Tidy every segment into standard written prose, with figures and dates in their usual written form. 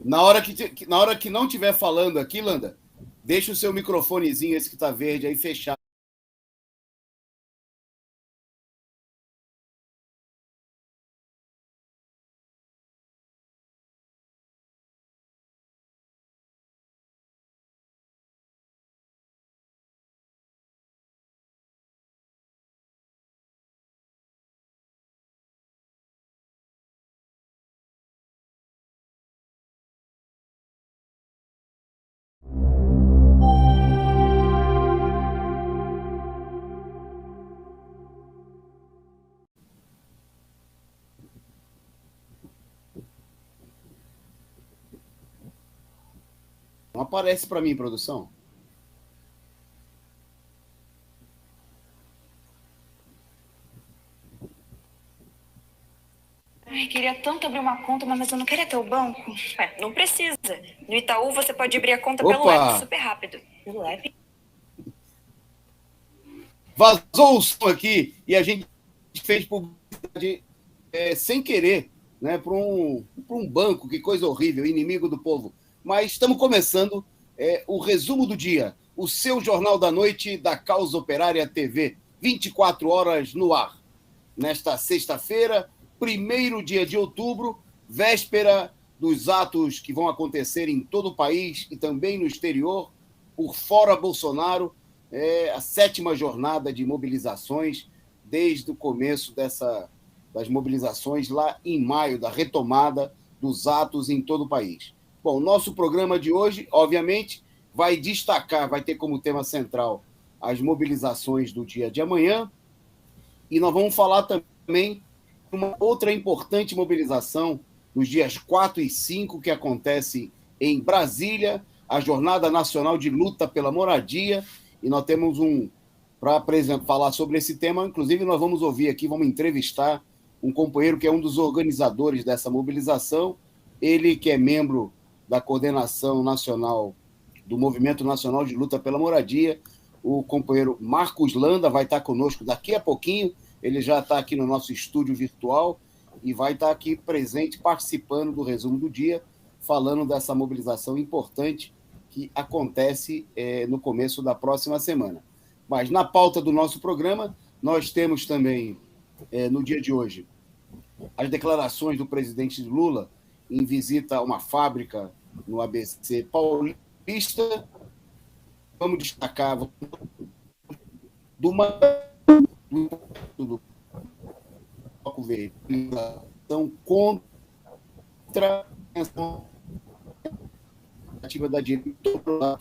Na hora que não estiver falando aqui, Landa, deixa o seu microfonezinho, esse que está verde, aí fechado. Não aparece para mim, produção. Ai, queria tanto abrir uma conta, mas eu não queria ter o banco. Não precisa. No Itaú você pode abrir a conta pelo app, super rápido. Pelo app? Vazou o som aqui e a gente fez publicidade sem querer, né, para um banco, que coisa horrível, inimigo do povo. Mas estamos começando o resumo do dia, o seu Jornal da Noite da Causa Operária TV, 24 horas no ar. Nesta sexta-feira, 1º dia de outubro, véspera dos atos que vão acontecer em todo o país e também no exterior, por fora Bolsonaro, a 7ª jornada de mobilizações desde o começo das mobilizações lá em maio, da retomada dos atos em todo o país. Bom, nosso programa de hoje, obviamente, vai destacar, vai ter como tema central as mobilizações do dia de amanhã, e nós vamos falar também de uma outra importante mobilização nos dias 4 e 5, que acontece em Brasília, a Jornada Nacional de Luta pela Moradia, e nós temos para falar sobre esse tema, inclusive nós vamos ouvir aqui, vamos entrevistar um companheiro que é um dos organizadores dessa mobilização, ele que é membro da coordenação nacional do Movimento Nacional de Luta pela Moradia, o companheiro Marcos Landa vai estar conosco daqui a pouquinho, ele já está aqui no nosso estúdio virtual e vai estar aqui presente, participando do resumo do dia, falando dessa mobilização importante que acontece no começo da próxima semana. Mas na pauta do nosso programa, nós temos também, no dia de hoje, as declarações do presidente Lula em visita a uma fábrica no ABC Paulista. Vamos destacar do Bloco Verde contra a ativa da direita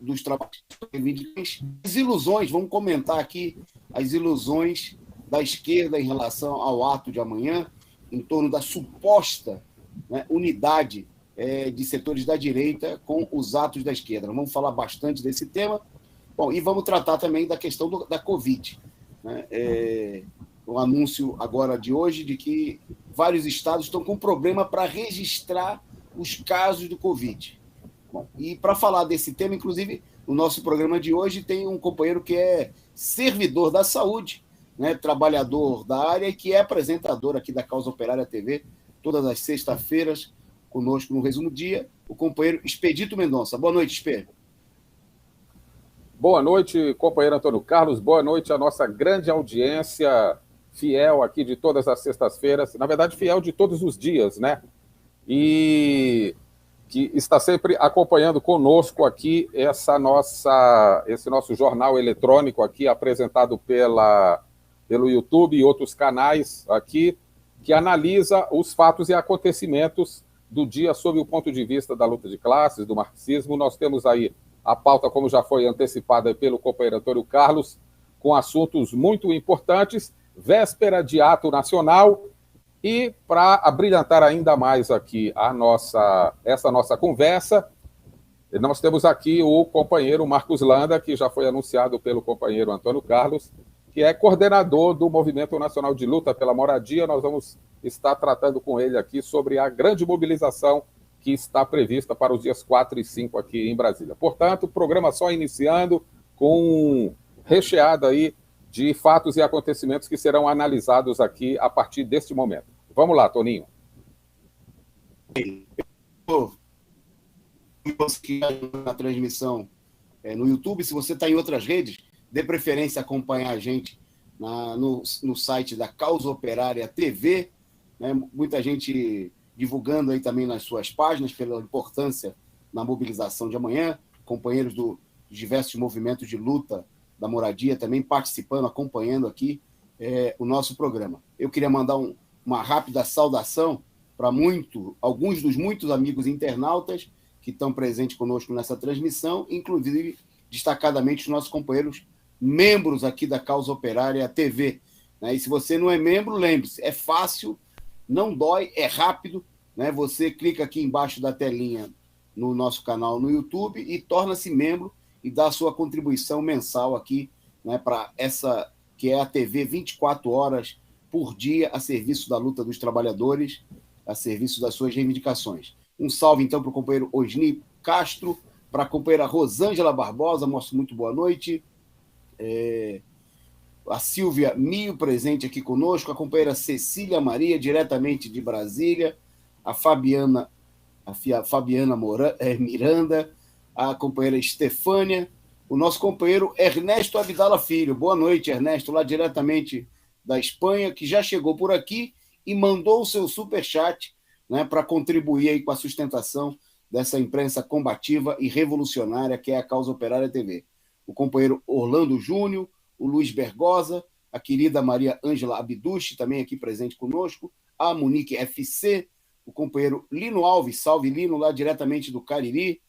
dos trabalhadores. As ilusões, vamos comentar aqui as ilusões da esquerda em relação ao ato de amanhã, em torno da suposta, né, unidade de setores da direita com os atos da esquerda. Vamos falar bastante desse tema. Bom, e vamos tratar também da questão da Covid. Né? O anúncio agora de hoje de que vários estados estão com problema para registrar os casos do Covid. Bom, e para falar desse tema, inclusive, no nosso programa de hoje tem um companheiro que é servidor da saúde, né, trabalhador da área e que é apresentador aqui da Causa Operária TV, todas as sextas-feiras, conosco no Resumo do Dia, o companheiro Expedito Mendonça. Boa noite, Expedito. Boa noite, companheiro Antônio Carlos. Boa noite à nossa grande audiência, fiel aqui de todas as sextas-feiras, na verdade, fiel de todos os dias, né? E que está sempre acompanhando conosco aqui esse nosso jornal eletrônico aqui, apresentado pelo YouTube e outros canais aqui, que analisa os fatos e acontecimentos do dia sob o ponto de vista da luta de classes, do marxismo. Nós temos aí a pauta, como já foi antecipada pelo companheiro Antônio Carlos, com assuntos muito importantes, véspera de ato nacional, e para abrilhantar ainda mais aqui essa nossa conversa, nós temos aqui o companheiro Marcos Landa, que já foi anunciado pelo companheiro Antônio Carlos, que é coordenador do Movimento Nacional de Luta pela Moradia. Nós vamos estar tratando com ele aqui sobre a grande mobilização que está prevista para os dias 4 e 5 aqui em Brasília. Portanto, o programa só iniciando, recheado aí de fatos e acontecimentos que serão analisados aqui a partir deste momento. Vamos lá, Toninho. Na transmissão no YouTube, se você está em outras redes, dê preferência a acompanhar a gente no site da Causa Operária TV, né? Muita gente divulgando aí também nas suas páginas pela importância na mobilização de amanhã, companheiros dos diversos movimentos de luta da moradia também participando, acompanhando aqui o nosso programa. Eu queria mandar uma rápida saudação para alguns dos muitos amigos internautas que estão presentes conosco nessa transmissão, inclusive, destacadamente, os nossos companheiros membros aqui da Causa Operária TV. Né? E se você não é membro, lembre-se, é fácil, não dói, é rápido. Né? Você clica aqui embaixo da telinha no nosso canal no YouTube e torna-se membro e dá a sua contribuição mensal aqui, né, para essa que é a TV 24 horas por dia a serviço da luta dos trabalhadores, a serviço das suas reivindicações. Um salve, então, para o companheiro Osni Castro, para a companheira Rosângela Barbosa, mostro muito boa noite. A Silvia Mio, presente aqui conosco, a companheira Cecília Maria, diretamente de Brasília, a Fabiana Miranda, a companheira Estefânia, o nosso companheiro Ernesto Abdala Filho. Boa noite, Ernesto, lá diretamente da Espanha, que já chegou por aqui e mandou o seu superchat, né, para contribuir aí com a sustentação dessa imprensa combativa e revolucionária que é a Causa Operária TV. O companheiro Orlando Júnior, o Luiz Bergosa, a querida Maria Ângela Abducci, também aqui presente conosco, a Monique FC, o companheiro Lino Alves, salve Lino, lá diretamente do Cariri,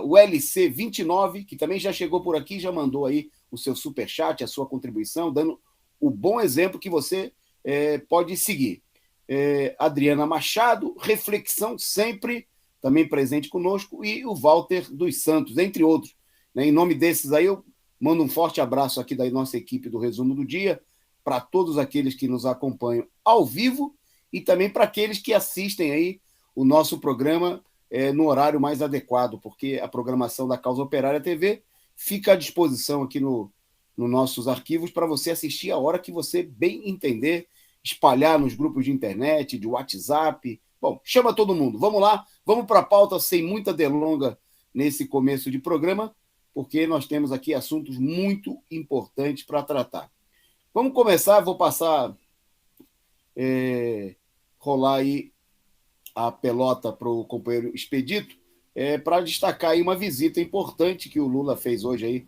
o LC 29, que também já chegou por aqui, já mandou aí o seu superchat, a sua contribuição, dando o bom exemplo que você pode seguir. Adriana Machado, Reflexão Sempre, também presente conosco, e o Walter dos Santos, entre outros. Né? Em nome desses aí, eu mando um forte abraço aqui da nossa equipe do Resumo do Dia, para todos aqueles que nos acompanham ao vivo e também para aqueles que assistem aí o nosso programa no horário mais adequado, porque a programação da Causa Operária TV fica à disposição aqui nos nossos arquivos para você assistir a hora que você bem entender, espalhar nos grupos de internet, de WhatsApp. Bom, chama todo mundo. Vamos lá, vamos para a pauta sem muita delonga nesse começo de programa, porque nós temos aqui assuntos muito importantes para tratar. Vamos começar, vou passar, rolar aí a pelota para o companheiro Expedito, para destacar aí uma visita importante que o Lula fez hoje aí,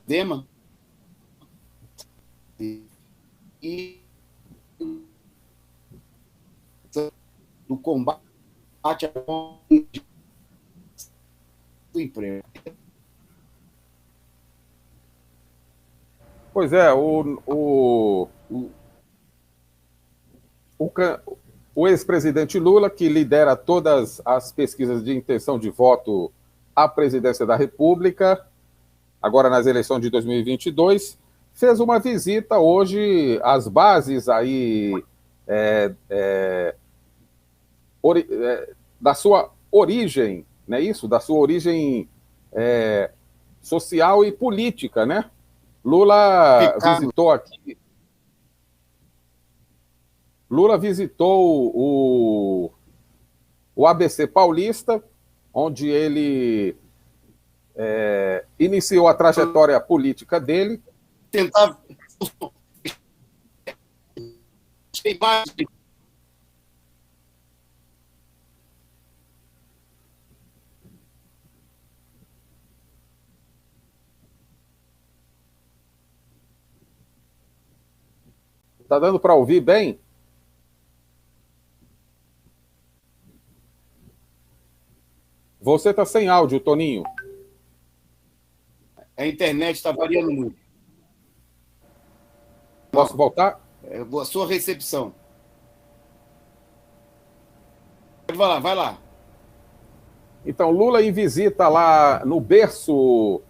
Dema, e do combate do emprego. Pois é, o ex-presidente Lula, que lidera todas as pesquisas de intenção de voto à presidência da República, agora nas eleições de 2022, fez uma visita hoje às bases aí da sua origem, não é isso? Da sua origem social e política, né? Lula visitou aqui. Lula visitou o ABC Paulista, onde ele iniciou a trajetória política dele. Tentar. Tá dando para ouvir bem? Você tá sem áudio, Toninho. A internet está variando muito. Posso voltar? A sua recepção. Vai lá. Então, Lula em visita lá no berço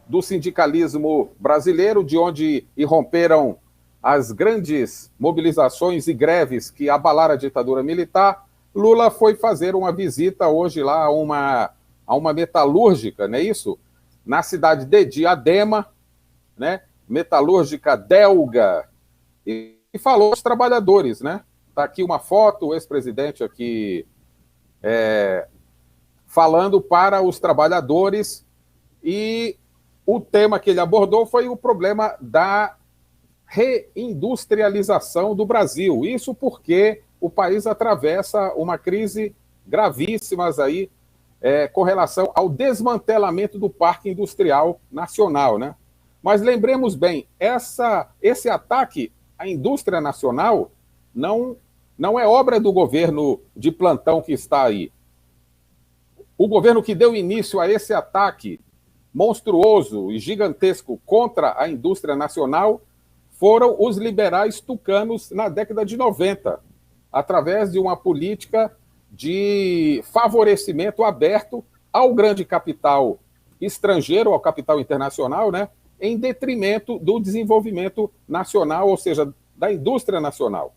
do sindicalismo brasileiro, de onde irromperam as grandes mobilizações e greves que abalaram a ditadura militar. Lula foi fazer uma visita hoje lá a uma metalúrgica, não é isso? Na cidade de Diadema, né? Metalúrgica Delga. E e falou aos trabalhadores, né? Está aqui uma foto, o ex-presidente aqui falando para os trabalhadores, e o tema que ele abordou foi o problema da reindustrialização do Brasil. Isso porque o país atravessa uma crise gravíssima aí, com relação ao desmantelamento do parque industrial nacional, né? Mas lembremos bem, esse ataque à indústria nacional não é obra do governo de plantão que está aí. O governo que deu início a esse ataque monstruoso e gigantesco contra a indústria nacional foram os liberais tucanos na década de 90, através de uma política de favorecimento aberto ao grande capital estrangeiro, ao capital internacional, né, em detrimento do desenvolvimento nacional, ou seja, da indústria nacional.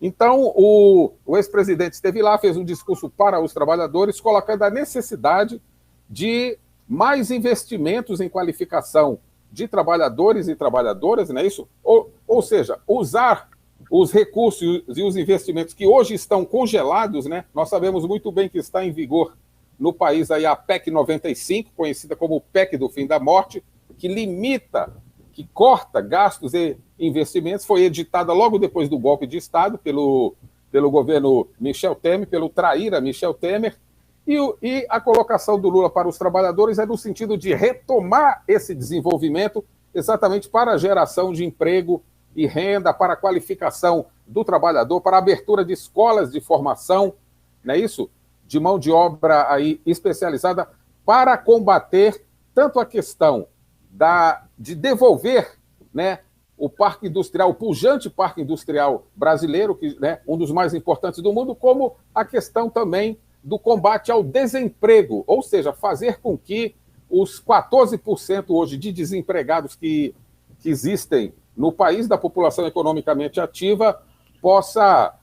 Então, o ex-presidente esteve lá, fez um discurso para os trabalhadores, colocando a necessidade de mais investimentos em qualificação de trabalhadores e trabalhadoras, não é isso? Ou seja, usar os recursos e os investimentos que hoje estão congelados, né? Nós sabemos muito bem que está em vigor no país aí a PEC 95, conhecida como PEC do fim da morte, que limita, que corta gastos e investimentos, foi editada logo depois do golpe de Estado pelo governo Michel Temer, pelo traíra Michel Temer, e a colocação do Lula para os trabalhadores é no sentido de retomar esse desenvolvimento exatamente para a geração de emprego e renda, para a qualificação do trabalhador, para a abertura de escolas de formação, não é isso? De mão de obra aí especializada, para combater tanto a questão de devolver, né, o parque industrial, o pujante parque industrial brasileiro, que, né, um dos mais importantes do mundo, como a questão também do combate ao desemprego, ou seja, fazer com que os 14% hoje de desempregados que existem no país, da população economicamente ativa, possa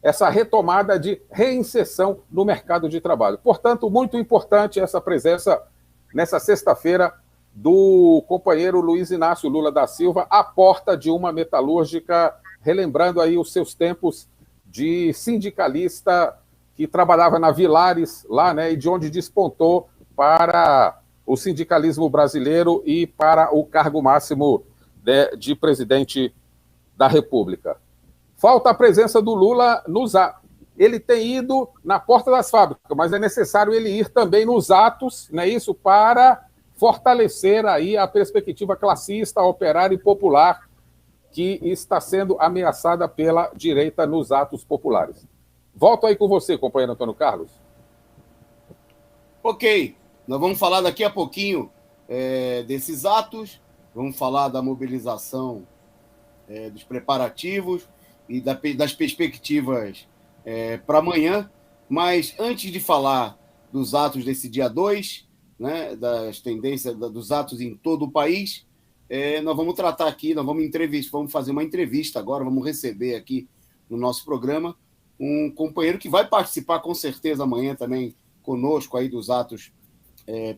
essa retomada de reinserção no mercado de trabalho. Portanto, muito importante essa presença nessa sexta-feira do companheiro Luiz Inácio Lula da Silva à porta de uma metalúrgica, relembrando aí os seus tempos de sindicalista que trabalhava na Vilares, lá, né, e de onde despontou para o sindicalismo brasileiro e para o cargo máximo de presidente da República. Falta a presença do Lula nos atos. Ele tem ido na porta das fábricas, mas é necessário ele ir também nos atos, não é isso, para fortalecer aí a perspectiva classista, operária e popular que está sendo ameaçada pela direita nos atos populares. Volto aí com você, companheiro Antônio Carlos. Ok, nós vamos falar daqui a pouquinho desses atos, vamos falar da mobilização, dos preparativos e das perspectivas para amanhã, mas antes de falar dos atos desse dia 2, né, das tendências dos atos em todo o país, nós vamos tratar aqui, vamos fazer uma entrevista agora, vamos receber aqui no nosso programa um companheiro que vai participar com certeza amanhã também conosco aí dos atos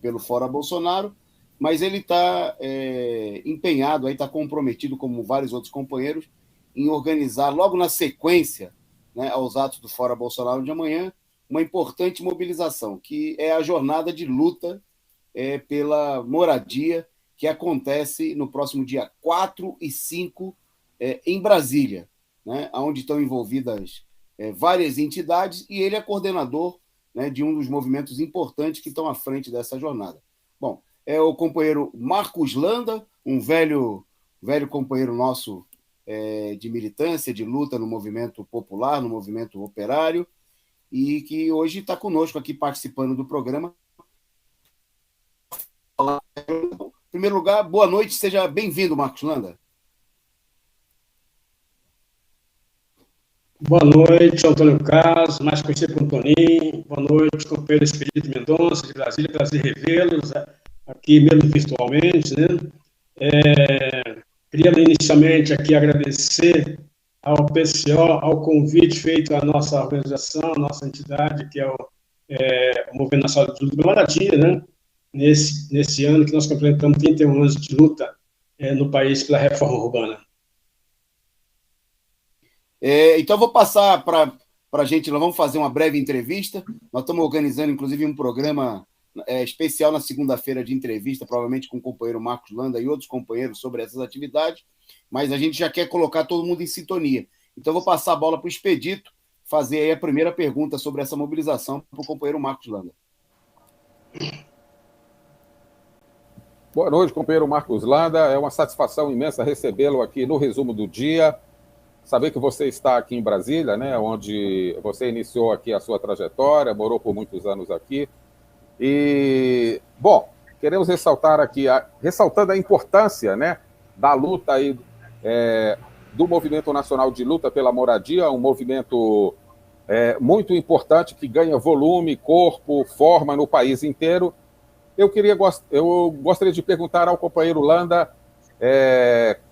pelo Fora Bolsonaro, mas ele está empenhado, está comprometido, como vários outros companheiros, em organizar logo na sequência, né, aos atos do Fora Bolsonaro de amanhã, uma importante mobilização, que é a jornada de luta pela moradia, que acontece no próximo dia 4 e 5 em Brasília, né, onde estão envolvidas várias entidades, e ele é coordenador, né, de um dos movimentos importantes que estão à frente dessa jornada. Bom, é o companheiro Marcos Landa, um velho companheiro nosso de militância, de luta no movimento popular, no movimento operário, e que hoje está conosco aqui participando do programa. Em primeiro lugar, boa noite, seja bem-vindo, Marcos Landa. Boa noite, Antônio Carlos, mais conhecido como Toninho. Boa noite, companheiro Expedito Mendonça, de Brasília, prazer revê-los aqui mesmo virtualmente, né? Queria inicialmente aqui agradecer ao PCO, ao convite feito à nossa organização, à nossa entidade, que é o Movimento Nacional de Luta pela Moradia, né? Nesse ano que nós completamos 31 anos de luta no país pela reforma urbana. Então, eu vou passar para a gente, nós vamos fazer uma breve entrevista. Nós estamos organizando, inclusive, um programa especial na segunda-feira de entrevista, provavelmente com o companheiro Marcos Landa e outros companheiros sobre essas atividades, mas a gente já quer colocar todo mundo em sintonia. Então, eu vou passar a bola para o Expedito, fazer aí a primeira pergunta sobre essa mobilização para o companheiro Marcos Landa. Boa noite, companheiro Marcos Landa. É uma satisfação imensa recebê-lo aqui no Resumo do Dia. Saber que você está aqui em Brasília, né, onde você iniciou aqui a sua trajetória, morou por muitos anos aqui. E, bom, queremos ressaltar aqui, ressaltando a importância, né, da luta aí, do Movimento Nacional de Luta pela Moradia, um movimento muito importante que ganha volume, corpo, forma no país inteiro. Eu gostaria de perguntar ao companheiro Landa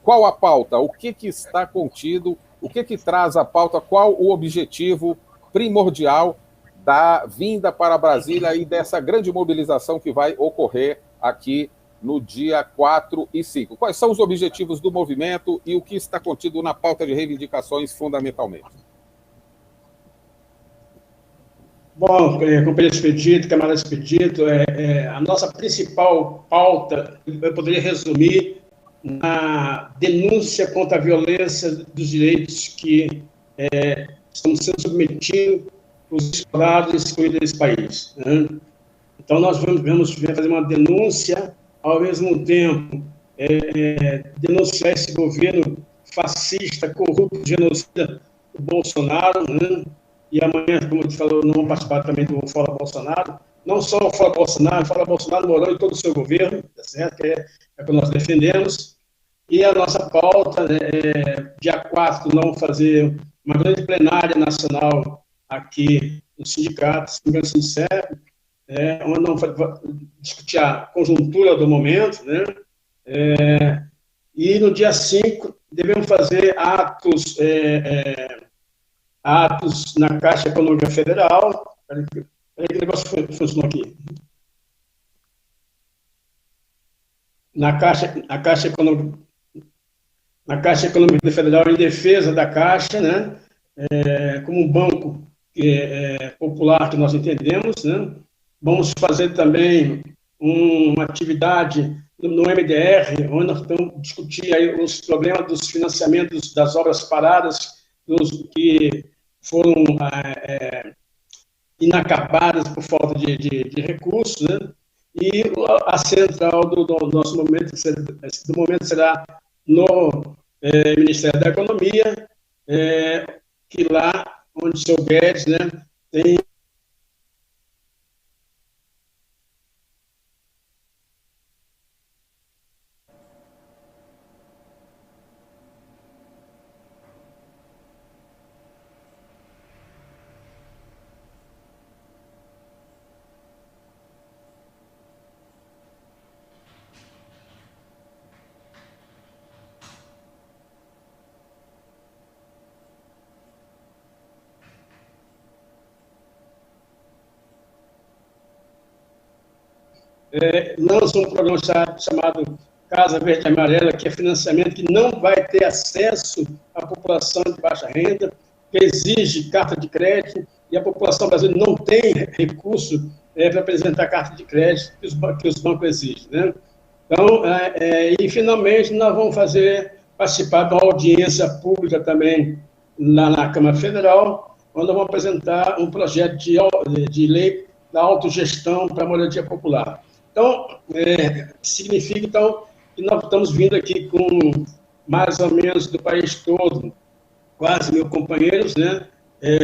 qual a pauta, o que está contido, o que traz a pauta, qual o objetivo primordial da vinda para Brasília e dessa grande mobilização que vai ocorrer aqui no dia 4 e 5. Quais são os objetivos do movimento e o que está contido na pauta de reivindicações fundamentalmente? Bom, companheiro Expedito, camarada Expedito, a nossa principal pauta, eu poderia resumir na denúncia contra a violência dos direitos que estão sendo submetidos os explorados e excluídos desse país. Né? Então, nós vamos fazer uma denúncia, ao mesmo tempo, denunciar esse governo fascista, corrupto, genocida do Bolsonaro, né? E amanhã, como eu te falou, não vou participar também do Fora Bolsonaro. Não só o Fora Bolsonaro morou em todo o seu governo, tá certo? Que é o que nós defendemos. E a nossa pauta, dia 4, nós vamos fazer uma grande plenária nacional aqui no sindicato, Sincero, onde nós vamos discutir a conjuntura do momento, né? E no dia 5, devemos fazer atos na Caixa Econômica Federal. Peraí que o negócio funcionou aqui. Na Caixa Econômica Federal, em defesa da Caixa, né? Como um banco popular que nós entendemos, né? Vamos fazer também uma atividade no MDR, onde nós vamos discutir aí os problemas dos financiamentos das obras paradas, que foram inacabadas por falta de recursos, né? E a central do nosso momento, será no Ministério da Economia, que lá onde o senhor Guedes, né, tem lança um programa chamado Casa Verde e Amarela, que é financiamento que não vai ter acesso à população de baixa renda, que exige carta de crédito, e a população brasileira não tem recurso para apresentar carta de crédito que os bancos exigem. Né? Então, e finalmente nós vamos participar de uma audiência pública também lá na Câmara Federal, onde nós vamos apresentar um projeto de lei da autogestão para a moradia popular. Então, significa, então, que nós estamos vindo aqui com mais ou menos do país todo, quase 1.000 companheiros, né?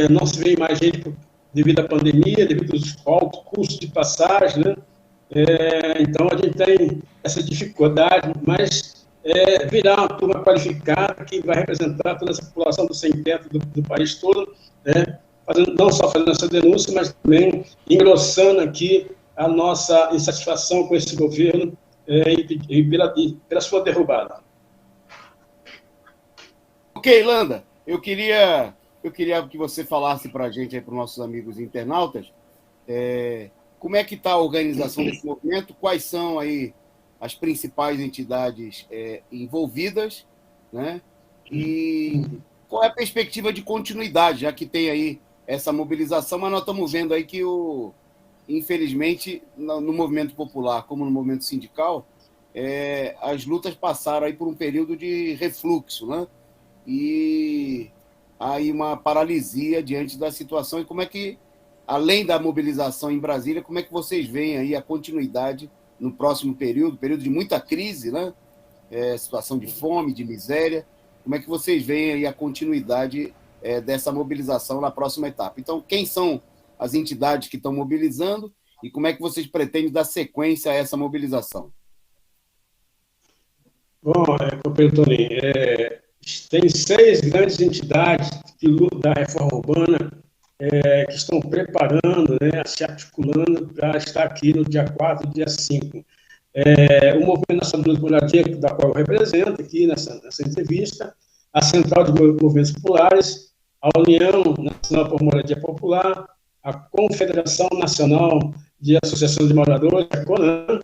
Não se vê mais gente devido à pandemia, devido aos altos custos de passagem, né? Então, a gente tem essa dificuldade, mas virá uma turma qualificada que vai representar toda essa população do sem-teto do país todo, né? Não só fazendo essa denúncia, mas também engrossando aqui a nossa insatisfação com esse governo e pela sua derrubada. Ok, Landa, eu queria que você falasse para a gente, para os nossos amigos internautas, como é que está a organização desse movimento, quais são aí as principais entidades envolvidas, né? E qual é a perspectiva de continuidade, já que tem aí essa mobilização, mas nós estamos vendo aí que, infelizmente, no movimento popular, como no movimento sindical, as lutas passaram aí por um período de refluxo, né? E aí uma paralisia diante da situação. E como é que, além da mobilização em Brasília, como é que vocês veem aí a continuidade no próximo período de muita crise, né? Situação de fome, de miséria, como é que vocês veem aí a continuidade dessa mobilização na próxima etapa? Então, quem são as entidades que estão mobilizando e como é que vocês pretendem dar sequência a essa mobilização? Bom, companheiro Toninho, tem 6 grandes entidades da reforma urbana que estão preparando, né, se articulando para estar aqui no dia 4 e dia 5. O Movimento Nacional de Moradia, da qual eu represento aqui nessa entrevista, a Central de Movimentos Populares, a União Nacional por Moradia Popular, a Confederação Nacional de Associações de Moradores, a CONAN,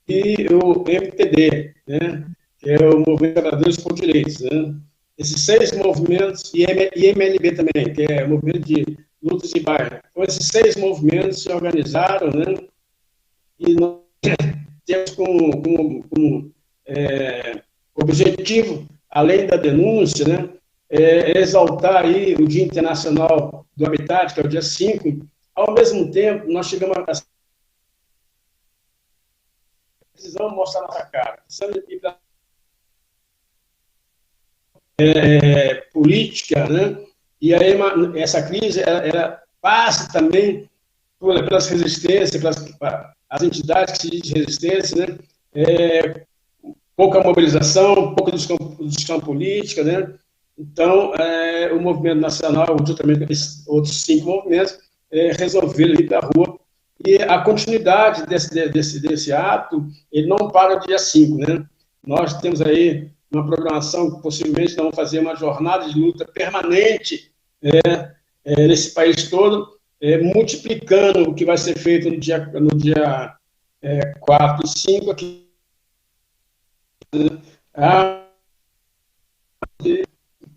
e o MTD, né, que é o Movimento de Trabalhadores por Direitos. Né? Esses 6 movimentos, e MLB também, que é o Movimento de Lutas de Bairro. Então, esses 6 movimentos se organizaram, né, e nós temos como objetivo, além da denúncia, né, exaltar aí o Dia Internacional do Habitat, que é o dia 5. Ao mesmo tempo, nós chegamos a precisamos mostrar nossa cara, precisamos ir para política, né? E aí essa crise ela passa também pelas resistências, as entidades que se dizem de resistência, né? Pouca mobilização, pouca discussão política, né? Então, o movimento nacional, juntamente com esses outros 5 movimentos, resolveram ir para a rua. E a continuidade desse ato, ele não para no dia 5, né? Nós temos aí uma programação que possivelmente vamos fazer uma jornada de luta permanente nesse país todo, multiplicando o que vai ser feito no dia 4 e 5 aqui.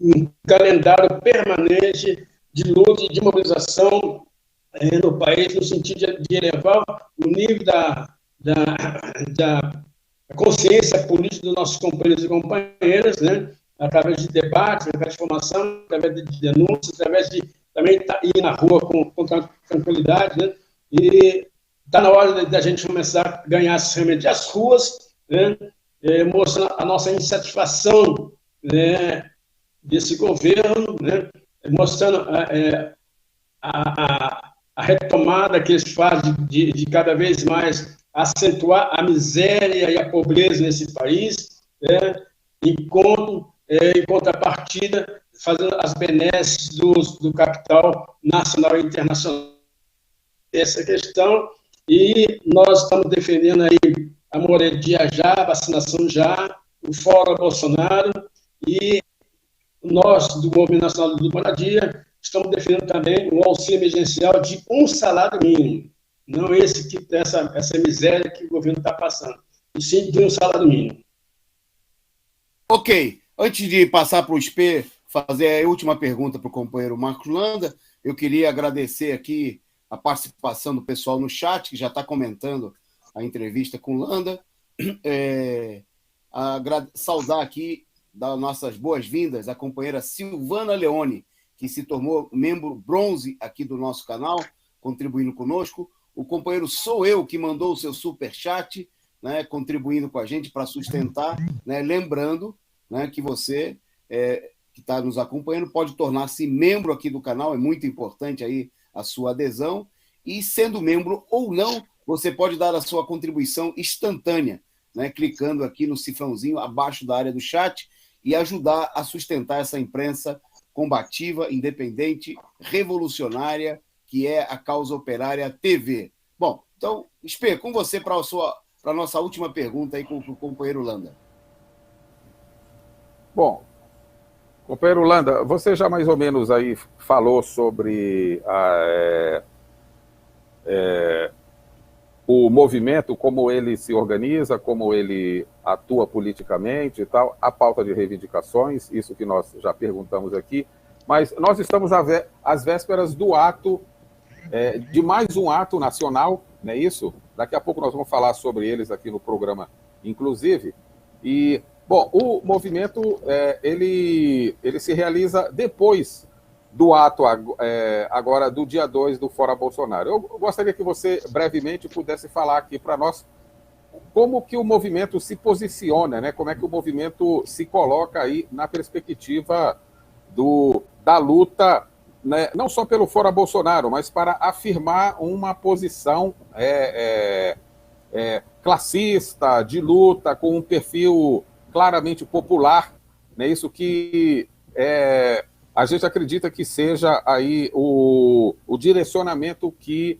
Um calendário permanente de luta e de mobilização no país, no sentido de elevar o nível da consciência política dos nossos companheiros e companheiras, né? Através de debates, através de formação, através de denúncias, através de também ir na rua com tranquilidade, né? E está na hora da gente começar a ganhar realmente as ruas, né? Mostrando a nossa insatisfação, né, desse governo, né? Mostrando a retomada que eles fazem de cada vez mais acentuar a miséria e a pobreza nesse país, em contrapartida, fazendo as benesses do capital nacional e internacional. Essa questão, e nós estamos defendendo aí a moradia já, a vacinação já, o Fora Bolsonaro, e nós, do Movimento Nacional de Moradia, estamos defendendo também o auxílio emergencial de um salário mínimo, não essa miséria que o governo está passando, e sim de um salário mínimo. Ok. Antes de passar para o SP, fazer a última pergunta para o companheiro Marcos Landa, eu queria agradecer aqui a participação do pessoal no chat, que já está comentando a entrevista com Landa. Saudar aqui, dar nossas boas-vindas, a companheira Silvana Leone, que se tornou membro bronze aqui do nosso canal, contribuindo conosco. O companheiro Sou Eu, que mandou o seu superchat, né, contribuindo com a gente para sustentar, né, lembrando, né, que você que está nos acompanhando pode tornar-se membro aqui do canal, é muito importante aí a sua adesão, e sendo membro ou não, você pode dar a sua contribuição instantânea, né, clicando aqui no cifrãozinho abaixo da área do chat e ajudar a sustentar essa imprensa combativa, independente, revolucionária, que é a Causa Operária TV. Bom, então, Espê, com você para a nossa última pergunta aí com o companheiro Landa. Bom, companheiro Landa, você já mais ou menos aí falou sobre o movimento, como ele se organiza, como ele atua politicamente e tal, a pauta de reivindicações, isso que nós já perguntamos aqui, mas nós estamos às vésperas do ato, de mais um ato nacional, não é isso? Daqui a pouco nós vamos falar sobre eles aqui no programa, inclusive. E, bom, o movimento, ele se realiza depois do ato agora do dia 2 do Fora Bolsonaro. Eu gostaria que você brevemente pudesse falar aqui para nós como que o movimento se posiciona, né? Como é que o movimento se coloca aí na perspectiva da luta, né? Não só pelo Fora Bolsonaro, mas para afirmar uma posição classista, de luta, com um perfil claramente popular, né? Isso que a gente acredita que seja aí o direcionamento que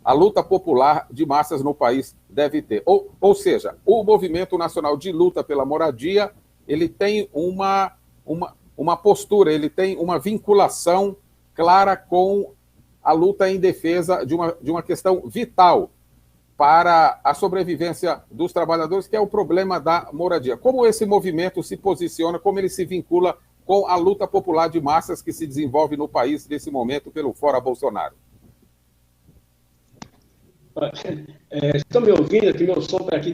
a luta popular de massas no país deve ter. Ou seja, o Movimento Nacional de Luta pela Moradia, ele tem uma postura, ele tem uma vinculação clara com a luta em defesa de uma questão vital para a sobrevivência dos trabalhadores, que é o problema da moradia. Como esse movimento se posiciona, como ele se vincula com a luta popular de massas que se desenvolve no país nesse momento pelo Fora Bolsonaro? Estão me ouvindo aqui? Meu som para aqui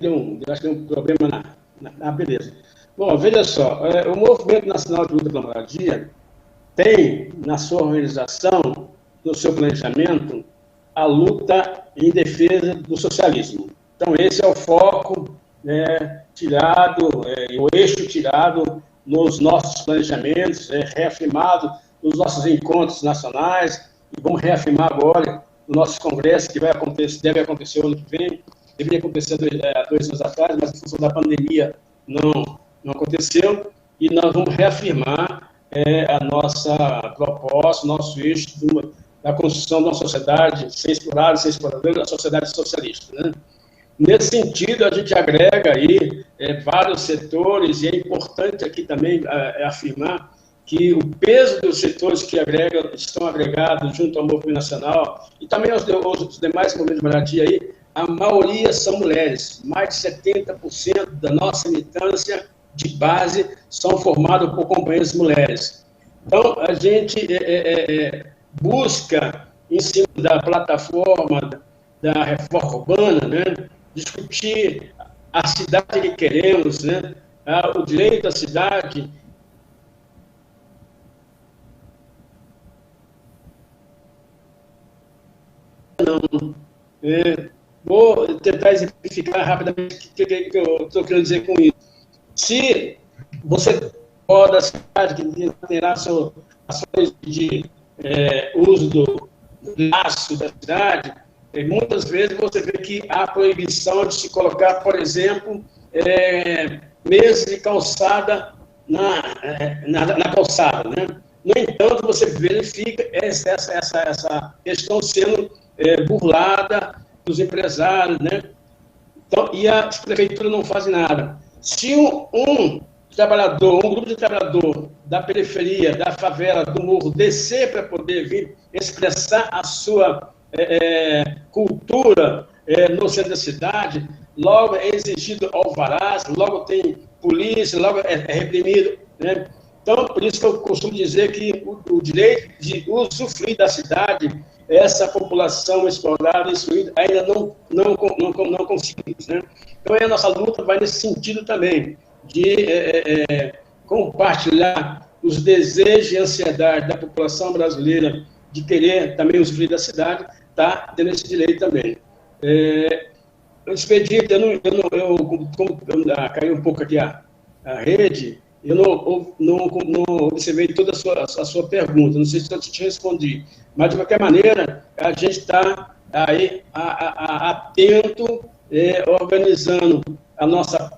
acho que deu um problema na beleza. Bom, veja só, o Movimento Nacional de Luta pela Moradia tem, na sua organização, no seu planejamento, a luta em defesa do socialismo. Então, esse é o foco o eixo tirado nos nossos planejamentos, reafirmado nos nossos encontros nacionais, e vamos reafirmar agora no nosso congresso, que deve acontecer o ano que vem, deveria acontecer há 2 anos atrás, mas em função da pandemia não aconteceu, e nós vamos reafirmar a nossa proposta, o nosso eixo da construção de uma sociedade sem explorados, sem exploradores, a sociedade socialista, né? Nesse sentido, a gente agrega aí vários setores, e é importante aqui também afirmar que o peso dos setores que estão agregados junto ao movimento nacional, e também aos demais movimentos de moradia aí, a maioria são mulheres. Mais de 70% da nossa militância de base são formados por companheiras mulheres. Então, a gente busca, em cima da plataforma da reforma urbana, né, discutir a cidade que queremos, né, o direito à cidade. Vou tentar exemplificar rapidamente o que eu estou querendo dizer com isso. Se você pode da cidade que terá ações de uso do laço da cidade, muitas vezes você vê que há proibição de se colocar, por exemplo, mesas de calçada na calçada, né? No entanto, você verifica essa questão sendo burlada dos empresários, né? Então, e as prefeituras não fazem nada. Se um grupo de trabalhador da periferia, da favela, do morro, descer para poder vir expressar a sua cultura no centro da cidade, logo é exigido alvarás, logo tem polícia, logo é reprimido, né? Então, por isso que eu costumo dizer que o direito de usufruir da cidade, essa população explorada, instruída, ainda não conseguimos, né? Então, a nossa luta vai nesse sentido também, de compartilhar os desejos e ansiedade da população brasileira de querer também usufruir da cidade, tá tendo esse direito também. O expedito, como caiu um pouco aqui a rede, eu não observei toda a sua pergunta, não sei se eu te respondi, mas, de qualquer maneira, a gente está aí atento, organizando a nossa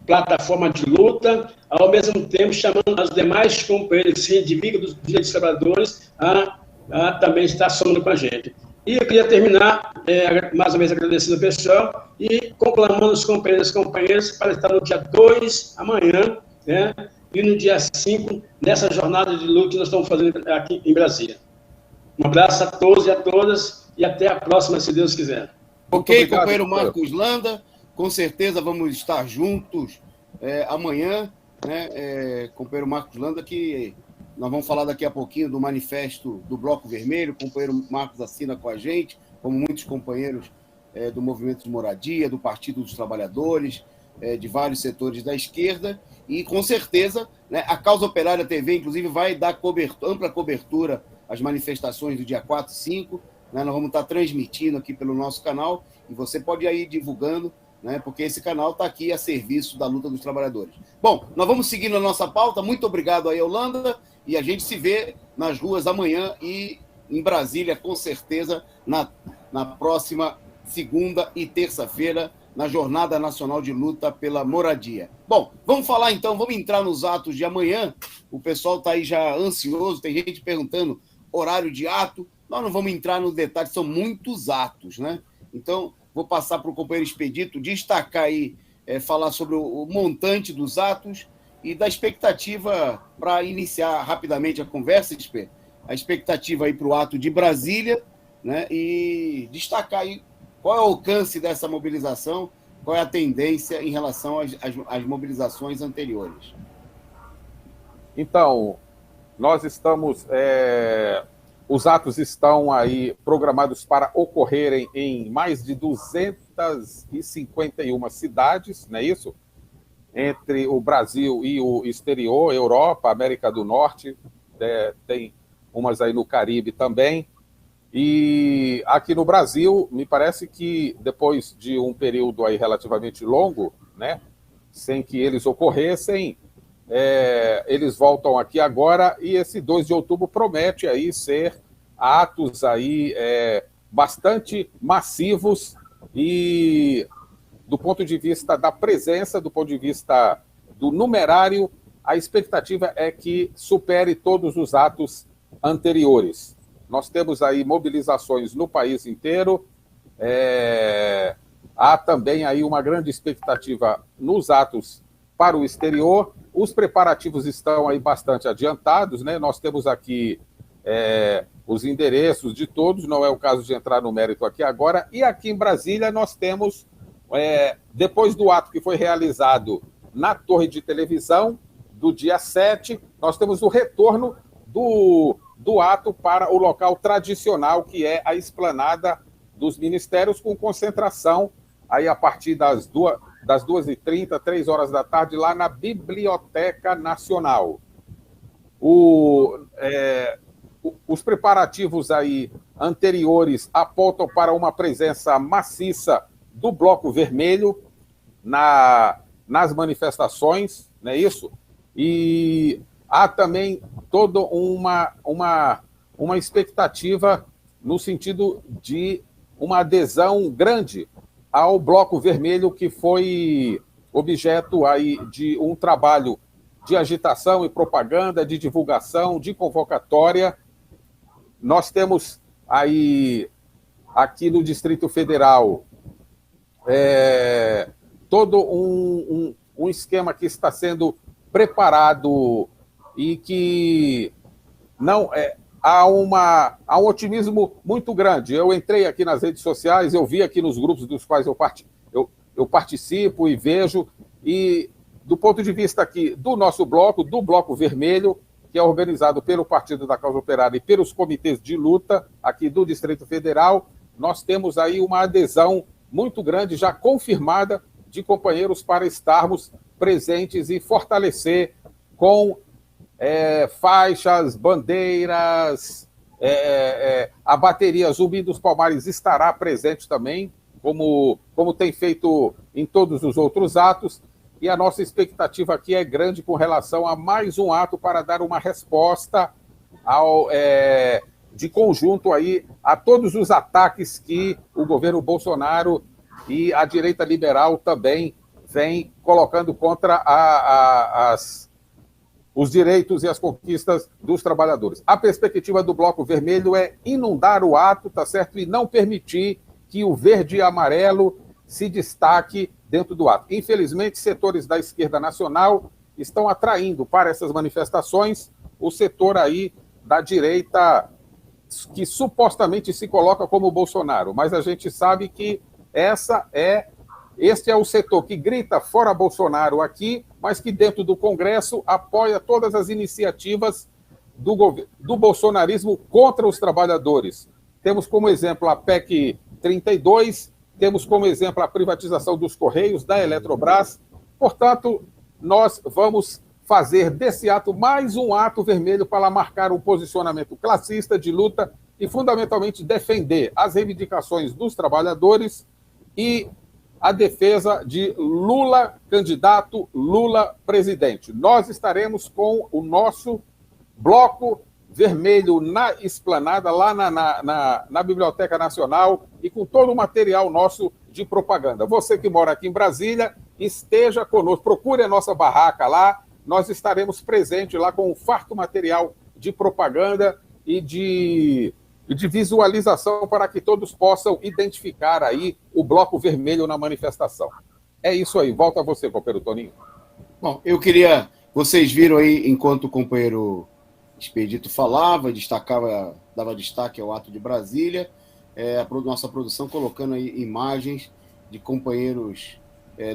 plataforma de luta, ao mesmo tempo chamando os demais companheiros científicos dos direitos dos trabalhadores a também estar somando com a gente. E eu queria terminar, mais uma vez, agradecendo o pessoal e conclamando os companheiros e companheiras para estar no dia 2, amanhã, né, e no dia 5, nessa jornada de luta que nós estamos fazendo aqui em Brasília. Um abraço a todos e a todas, e até a próxima, se Deus quiser. Ok, obrigado, companheiro Marcos Landa, com certeza vamos estar juntos amanhã, né, companheiro Marcos Landa, que Nós vamos falar daqui a pouquinho do manifesto do Bloco Vermelho, o companheiro Marcos assina com a gente, como muitos companheiros do Movimento de Moradia, do Partido dos Trabalhadores, de vários setores da esquerda, e com certeza, né, a Causa Operária TV, inclusive, vai dar ampla cobertura às manifestações do dia 4 e 5, né, nós vamos estar transmitindo aqui pelo nosso canal, e você pode ir divulgando, né, porque esse canal está aqui a serviço da luta dos trabalhadores. Bom, nós vamos seguindo a nossa pauta, muito obrigado aí, Holanda, e a gente se vê nas ruas amanhã e em Brasília, com certeza, na próxima segunda e terça-feira, na Jornada Nacional de Luta pela Moradia. Bom, vamos falar então, vamos entrar nos atos de amanhã. O pessoal está aí já ansioso, tem gente perguntando horário de ato. Nós não vamos entrar no detalhe, são muitos atos, né? Então, vou passar para o companheiro Expedito destacar aí, falar sobre o montante dos atos e da expectativa para iniciar rapidamente a conversa, a expectativa aí para o ato de Brasília, né? E destacar aí qual é o alcance dessa mobilização, qual é a tendência em relação às mobilizações anteriores. Então, nós estamos... os atos estão aí programados para ocorrerem em mais de 251 cidades, não é isso? Entre o Brasil e o exterior, Europa, América do Norte, tem umas aí no Caribe também. E aqui no Brasil, me parece que depois de um período aí relativamente longo, né, sem que eles ocorressem, eles voltam aqui agora, e esse 2 de outubro promete aí ser atos aí bastante massivos, e do ponto de vista da presença, do ponto de vista do numerário, a expectativa é que supere todos os atos anteriores. Nós temos aí mobilizações no país inteiro, há também aí uma grande expectativa nos atos para o exterior. Os preparativos estão aí bastante adiantados, né? Nós temos aqui os endereços de todos, não é o caso de entrar no mérito aqui agora, e aqui em Brasília nós temos, depois do ato que foi realizado na Torre de Televisão, do dia 7, nós temos o retorno do ato para o local tradicional, que é a esplanada dos ministérios, com concentração aí a partir das 2h30, 3 horas da tarde, lá na Biblioteca Nacional. Os preparativos aí anteriores apontam para uma presença maciça do Bloco Vermelho nas manifestações, não é isso? E há também toda uma expectativa no sentido de uma adesão grande ao Bloco Vermelho, que foi objeto aí de um trabalho de agitação e propaganda, de divulgação, de convocatória. Nós temos aí, aqui no Distrito Federal, todo um esquema que está sendo preparado e que não há um otimismo muito grande. Eu entrei aqui nas redes sociais, eu vi aqui nos grupos dos quais eu participo e vejo, e do ponto de vista aqui do nosso bloco, do Bloco Vermelho, que é organizado pelo Partido da Causa Operária e pelos comitês de luta aqui do Distrito Federal, nós temos aí uma adesão muito grande, já confirmada, de companheiros para estarmos presentes e fortalecer com faixas, bandeiras, a bateria Zumbi dos Palmares estará presente também, como tem feito em todos os outros atos, e a nossa expectativa aqui é grande com relação a mais um ato para dar uma resposta de conjunto aí a todos os ataques que o governo Bolsonaro e a direita liberal também vem colocando contra os direitos e as conquistas dos trabalhadores. A perspectiva do Bloco Vermelho é inundar o ato, tá certo? E não permitir que o verde e amarelo se destaque dentro do ato. Infelizmente, setores da esquerda nacional estão atraindo para essas manifestações o setor aí da direita que supostamente se coloca como Bolsonaro, mas a gente sabe que este é o setor que grita fora Bolsonaro aqui, mas que dentro do Congresso apoia todas as iniciativas do bolsonarismo contra os trabalhadores. Temos como exemplo a PEC 32, temos como exemplo a privatização dos Correios, da Eletrobras. Portanto, nós vamos fazer desse ato mais um ato vermelho para marcar um posicionamento classista de luta e, fundamentalmente, defender as reivindicações dos trabalhadores e a defesa de Lula candidato, Lula presidente. Nós estaremos com o nosso bloco vermelho na esplanada, lá na Biblioteca Nacional, e com todo o material nosso de propaganda. Você que mora aqui em Brasília, esteja conosco, procure a nossa barraca lá, nós estaremos presentes lá com um farto material de propaganda e de visualização para que todos possam identificar aí o bloco vermelho na manifestação. É isso aí, volta a você, companheiro Toninho. Bom, eu queria... Vocês viram aí, enquanto o companheiro Expedito falava, dava destaque ao ato de Brasília, a nossa produção colocando aí imagens de companheiros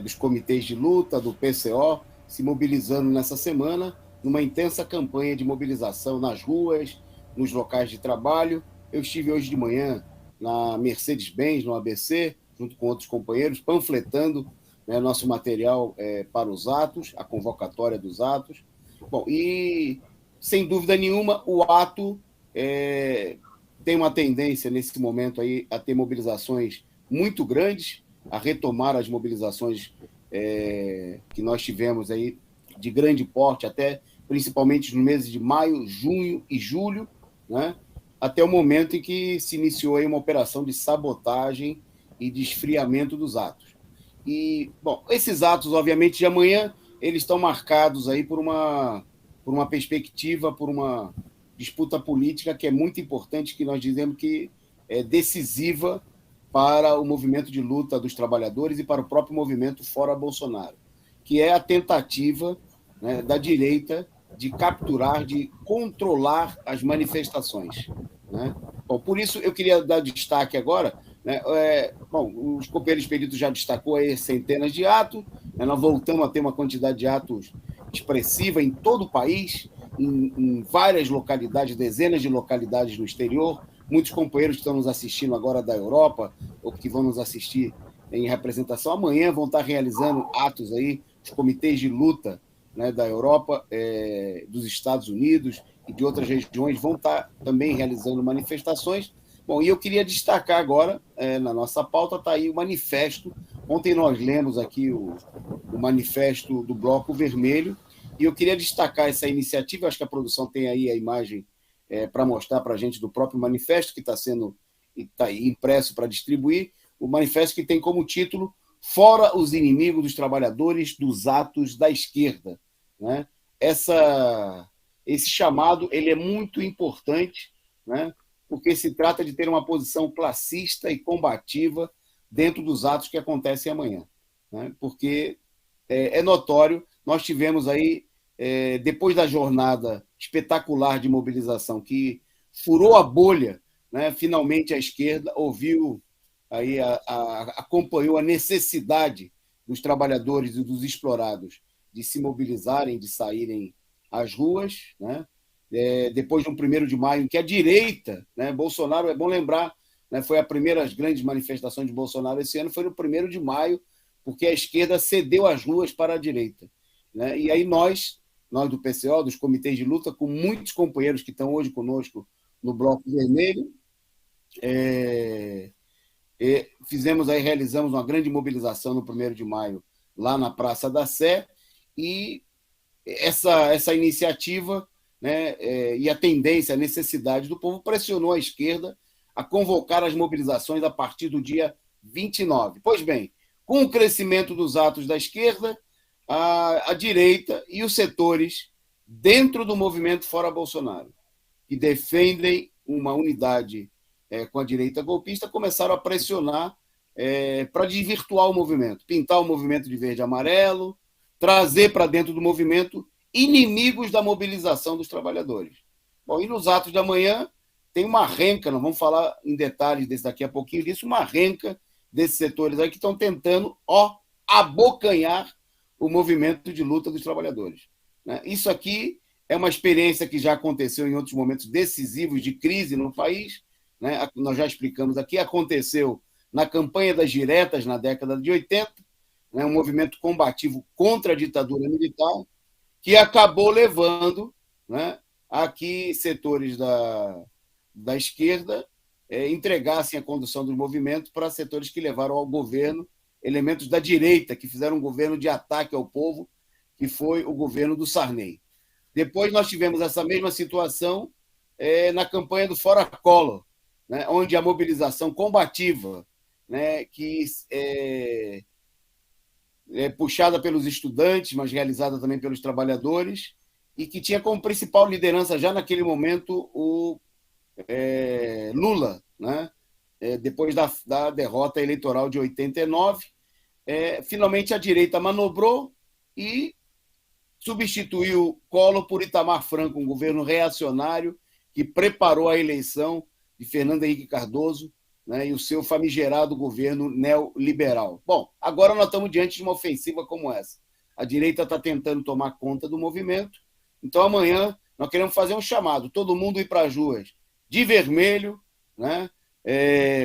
dos comitês de luta, do PCO, se mobilizando nessa semana, numa intensa campanha de mobilização nas ruas, nos locais de trabalho. Eu estive hoje de manhã na Mercedes-Benz, no ABC, junto com outros companheiros, panfletando, né, nosso material para os atos, a convocatória dos atos. Bom, e, sem dúvida nenhuma, o ato tem uma tendência, nesse momento, aí, a ter mobilizações muito grandes, a retomar as mobilizações que nós tivemos aí, de grande porte, até principalmente nos meses de maio, junho e julho, né, até o momento em que se iniciou aí uma operação de sabotagem e de esfriamento dos atos. E, bom, esses atos, obviamente, de amanhã, eles estão marcados aí por uma perspectiva, por uma disputa política que é muito importante, que nós dizemos que é decisiva para o movimento de luta dos trabalhadores e para o próprio movimento fora Bolsonaro, que é a tentativa, né, da direita de capturar, de controlar as manifestações, né? Bom, por isso eu queria dar destaque agora, né, bom, os companheiros peritos já destacou aí centenas de atos, né, nós voltamos a ter uma quantidade de atos expressiva em todo o país, em várias localidades, dezenas de localidades no exterior. Muitos companheiros que estão nos assistindo agora da Europa, ou que vão nos assistir em representação, amanhã vão estar realizando atos aí, os comitês de luta, né, da Europa, dos Estados Unidos e de outras regiões vão estar também realizando manifestações. Bom, e eu queria destacar agora, na nossa pauta, está aí o manifesto. Ontem nós lemos aqui o manifesto do Bloco Vermelho, e eu queria destacar essa iniciativa. Acho que a produção tem aí a imagem para mostrar para a gente do próprio manifesto, que está aí impresso para distribuir. O manifesto que tem como título Fora os inimigos dos trabalhadores dos atos da esquerda, né? Esse chamado ele é muito importante, né? Porque se trata de ter uma posição classista e combativa dentro dos atos que acontecem amanhã, né? Porque é notório, nós tivemos aí, depois da jornada espetacular de mobilização que furou a bolha, né? Finalmente a esquerda ouviu, aí acompanhou a necessidade dos trabalhadores e dos explorados de se mobilizarem, de saírem às ruas, né? Depois de um 1º de maio, em que a direita, né, Bolsonaro, é bom lembrar, né, foi a primeira das grandes manifestações de Bolsonaro esse ano, foi no 1º de maio, porque a esquerda cedeu as ruas para a direita, né? E aí nós do PCO, dos comitês de luta, com muitos companheiros que estão hoje conosco no Bloco Vermelho, realizamos uma grande mobilização no 1º de maio, lá na Praça da Sé, e essa iniciativa, né, e a tendência, a necessidade do povo pressionou a esquerda a convocar as mobilizações a partir do dia 29. Pois bem, com o crescimento dos atos da esquerda, a direita e os setores dentro do movimento fora Bolsonaro, que defendem uma unidade com a direita golpista, começaram a pressionar para desvirtuar o movimento, pintar o movimento de verde e amarelo, trazer para dentro do movimento inimigos da mobilização dos trabalhadores. Bom, e nos atos de amanhã tem uma renca, nós vamos falar em detalhes desse daqui a pouquinho disso, uma renca desses setores aí que estão tentando abocanhar o movimento de luta dos trabalhadores, né? Isso aqui É uma experiência que já aconteceu em outros momentos decisivos de crise no país, né? Nós já explicamos aqui, aconteceu na campanha das diretas na década de 80, né? Um movimento combativo contra a ditadura militar, que acabou levando, né, a que setores da esquerda entregassem a condução do movimento para setores que levaram ao governo elementos da direita, que fizeram um governo de ataque ao povo, que foi o governo do Sarney. Depois nós tivemos essa mesma situação na campanha do Fora Collor, né, onde a mobilização combativa, né, que puxada pelos estudantes, mas realizada também pelos trabalhadores, e que tinha como principal liderança já naquele momento o Lula, né? Depois da derrota eleitoral de 89, finalmente a direita manobrou e substituiu Collor por Itamar Franco, um governo reacionário que preparou a eleição de Fernando Henrique Cardoso, né, e o seu famigerado governo neoliberal. Bom, agora nós estamos diante de uma ofensiva como essa. A direita está tentando tomar conta do movimento, então amanhã nós queremos fazer um chamado, todo mundo ir para as ruas de vermelho, né?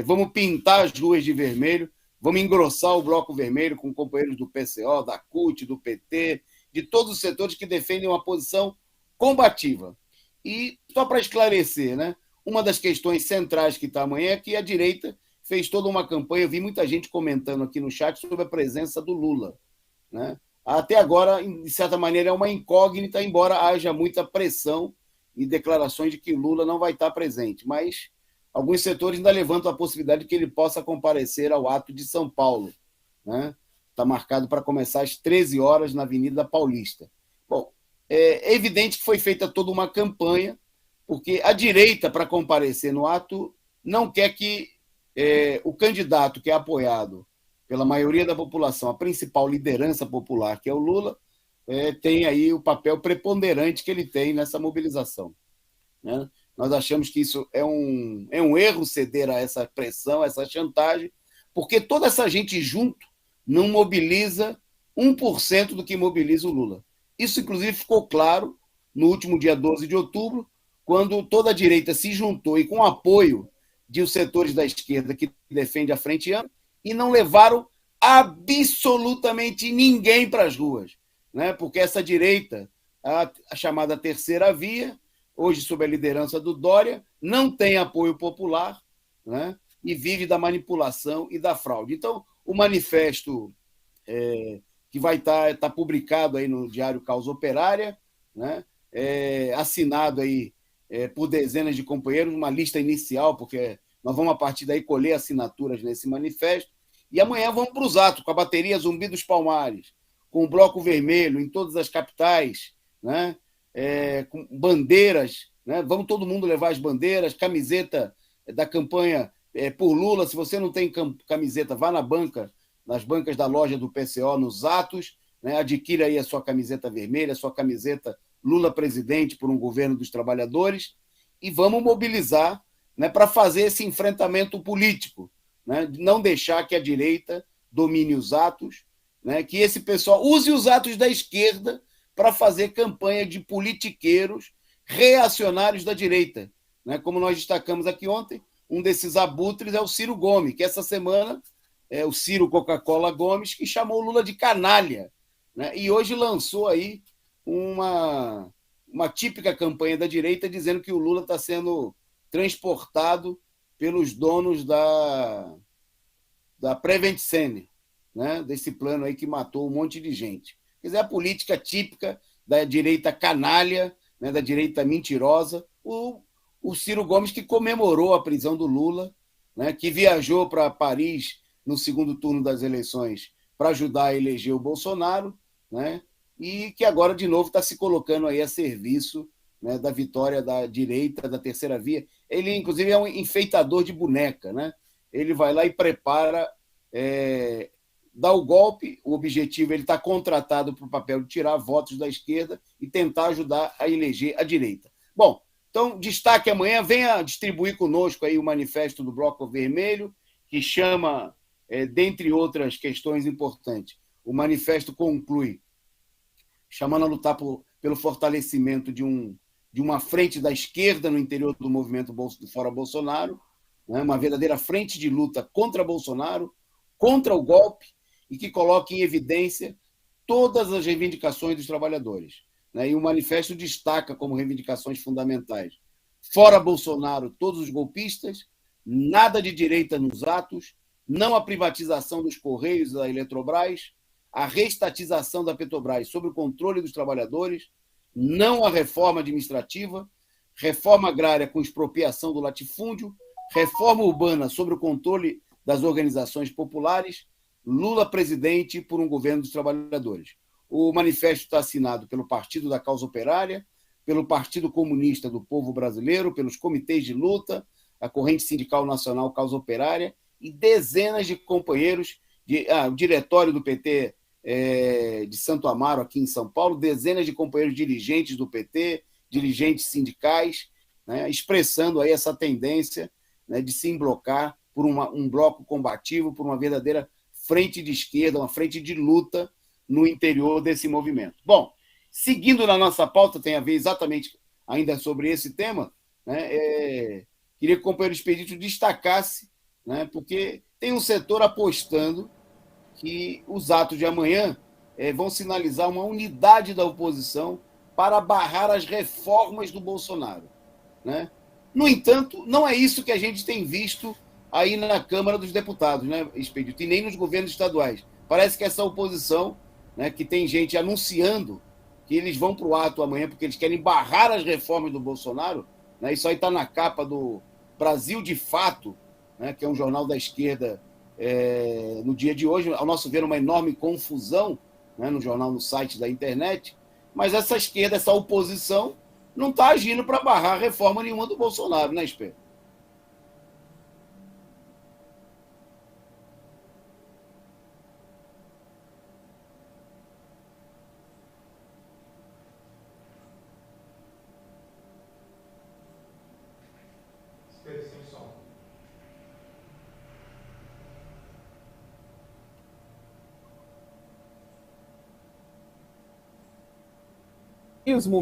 Vamos pintar as ruas de vermelho, vamos engrossar o bloco vermelho com companheiros do PCO, da CUT, do PT, de todos os setores que defendem uma posição combativa. E só para esclarecer, né? Uma das questões centrais que está amanhã é que a direita fez toda uma campanha, eu vi muita gente comentando aqui no chat sobre a presença do Lula, né? Até agora, de certa maneira, é uma incógnita, embora haja muita pressão e declarações de que Lula não vai estar presente, mas alguns setores ainda levantam a possibilidade de que ele possa comparecer ao ato de São Paulo, né? Está marcado para começar às 13 horas na Avenida Paulista. Bom, é evidente que foi feita toda uma campanha, porque a direita, para comparecer no ato, não quer que o candidato que é apoiado pela maioria da população, a principal liderança popular, que é o Lula, tenha aí o papel preponderante que ele tem nessa mobilização, né? Nós achamos que isso é um erro ceder a essa pressão, a essa chantagem, porque toda essa gente junto não mobiliza 1% do que mobiliza o Lula. Isso, inclusive, ficou claro no último dia 12 de outubro, quando toda a direita se juntou e com apoio de os setores da esquerda que defende a Frente Ampla e não levaram absolutamente ninguém para as ruas, né? Porque essa direita, a chamada terceira via, hoje sob a liderança do Dória, não tem apoio popular, né? E vive da manipulação e da fraude. Então, o manifesto que vai estar publicado aí no Diário Causa Operária, né? Assinado aí por dezenas de companheiros, uma lista inicial, porque nós vamos, a partir daí, colher assinaturas nesse manifesto, e amanhã vamos para os atos, com a bateria Zumbi dos Palmares, com o Bloco Vermelho em todas as capitais, né? Com bandeiras, né? Vamos todo mundo levar as bandeiras, camiseta da campanha por Lula. Se você não tem camiseta, vá nas bancas da loja do PCO, nos atos, né? Adquira aí a sua camiseta vermelha, a sua camiseta Lula presidente por um governo dos trabalhadores, e vamos mobilizar, né, para fazer esse enfrentamento político, né? Não deixar que a direita domine os atos, né? Que esse pessoal use os atos da esquerda para fazer campanha de politiqueiros reacionários da direita, né? Como nós destacamos aqui ontem, um desses abutres é o Ciro Gomes, que essa semana é o Ciro Coca-Cola Gomes, que chamou o Lula de canalha, né? E hoje lançou aí uma típica campanha da direita dizendo que o Lula está sendo transportado pelos donos da Prevent Senior, né? Desse plano aí que matou um monte de gente. Quer dizer, a política típica da direita canalha, né? Da direita mentirosa. O Ciro Gomes, que comemorou a prisão do Lula, né? Que viajou para Paris no segundo turno das eleições para ajudar a eleger o Bolsonaro, né? E que agora, de novo, está se colocando aí a serviço, né, da vitória da direita, da terceira via. Ele, inclusive, é um enfeitador de boneca, né? Ele vai lá e prepara, dá o golpe, o objetivo, ele está contratado para o papel de tirar votos da esquerda e tentar ajudar a eleger a direita. Bom, então, destaque amanhã, venha distribuir conosco aí o manifesto do Bloco Vermelho, que chama, dentre outras questões importantes, o manifesto conclui chamando a lutar pelo fortalecimento de uma frente da esquerda no interior do movimento Fora Bolsonaro, né? Uma verdadeira frente de luta contra Bolsonaro, contra o golpe, e que coloque em evidência todas as reivindicações dos trabalhadores, né? E o manifesto destaca como reivindicações fundamentais: fora Bolsonaro, todos os golpistas, nada de direita nos atos, não a privatização dos Correios e da Eletrobras, a reestatização da Petrobras sob o controle dos trabalhadores, não a reforma administrativa, reforma agrária com expropriação do latifúndio, reforma urbana sob o controle das organizações populares, Lula presidente por um governo dos trabalhadores. O manifesto está assinado pelo Partido da Causa Operária, pelo Partido Comunista do Povo Brasileiro, pelos comitês de luta, a Corrente Sindical Nacional Causa Operária e dezenas de companheiros, o diretório do PT de Santo Amaro, aqui em São Paulo, dezenas de companheiros dirigentes do PT, dirigentes sindicais, né, expressando aí essa tendência, né, de se emblocar por um bloco combativo, por uma verdadeira frente de esquerda, uma frente de luta no interior desse movimento. Bom, seguindo na nossa pauta, tem a ver exatamente ainda sobre esse tema, né, queria que o companheiro Expedito destacasse, né, porque tem um setor apostando que os atos de amanhã vão sinalizar uma unidade da oposição para barrar as reformas do Bolsonaro, né? No entanto, não é isso que a gente tem visto aí na Câmara dos Deputados, né, Expedito, e nem nos governos estaduais. Parece que essa oposição, né, que tem gente anunciando que eles vão para o ato amanhã porque eles querem barrar as reformas do Bolsonaro, né? Isso aí está na capa do Brasil de Fato, né, que é um jornal da esquerda, no dia de hoje, ao nosso ver, uma enorme confusão, né, no jornal, no site da internet, mas essa esquerda, essa oposição, não está agindo para barrar reforma nenhuma do Bolsonaro, né, Espera?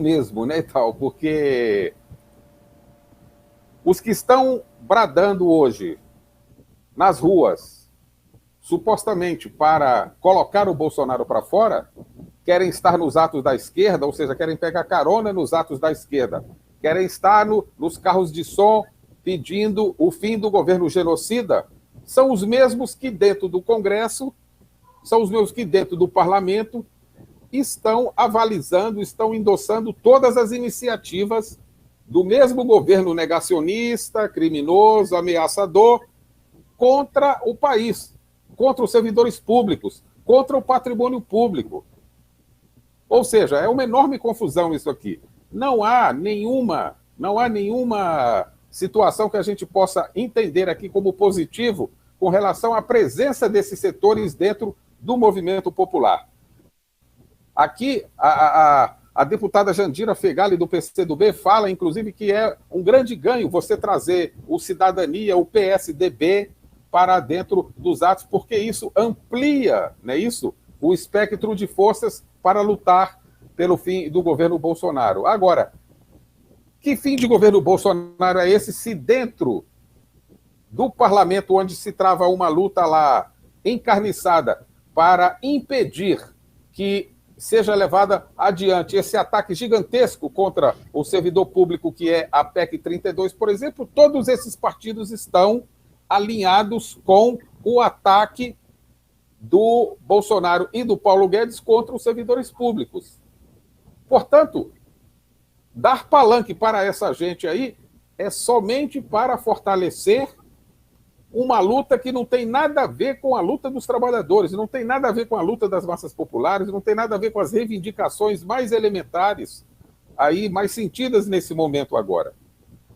Mesmo, né, e tal, porque os que estão bradando hoje nas ruas, supostamente para colocar o Bolsonaro para fora, querem estar nos atos da esquerda, ou seja, querem pegar carona nos atos da esquerda, querem estar nos carros de som pedindo o fim do governo genocida, são os mesmos que dentro do Congresso, são os mesmos que dentro do Parlamento estão avalizando, estão endossando todas as iniciativas do mesmo governo negacionista, criminoso, ameaçador, contra o país, contra os servidores públicos, contra o patrimônio público. Ou seja, é uma enorme confusão isso aqui. Não há nenhuma situação que a gente possa entender aqui como positivo com relação à presença desses setores dentro do movimento popular. Aqui, a deputada Jandira Fegali, do PCdoB, fala, inclusive, que é um grande ganho você trazer o Cidadania, o PSDB, para dentro dos atos, porque isso amplia, não é isso, o espectro de forças para lutar pelo fim do governo Bolsonaro. Agora, que fim de governo Bolsonaro é esse se dentro do parlamento, onde se trava uma luta lá encarniçada para impedir que seja levada adiante esse ataque gigantesco contra o servidor público, que é a PEC 32, por exemplo, todos esses partidos estão alinhados com o ataque do Bolsonaro e do Paulo Guedes contra os servidores públicos. Portanto, dar palanque para essa gente aí é somente para fortalecer uma luta que não tem nada a ver com a luta dos trabalhadores, não tem nada a ver com a luta das massas populares, não tem nada a ver com as reivindicações mais elementares, aí mais sentidas nesse momento agora.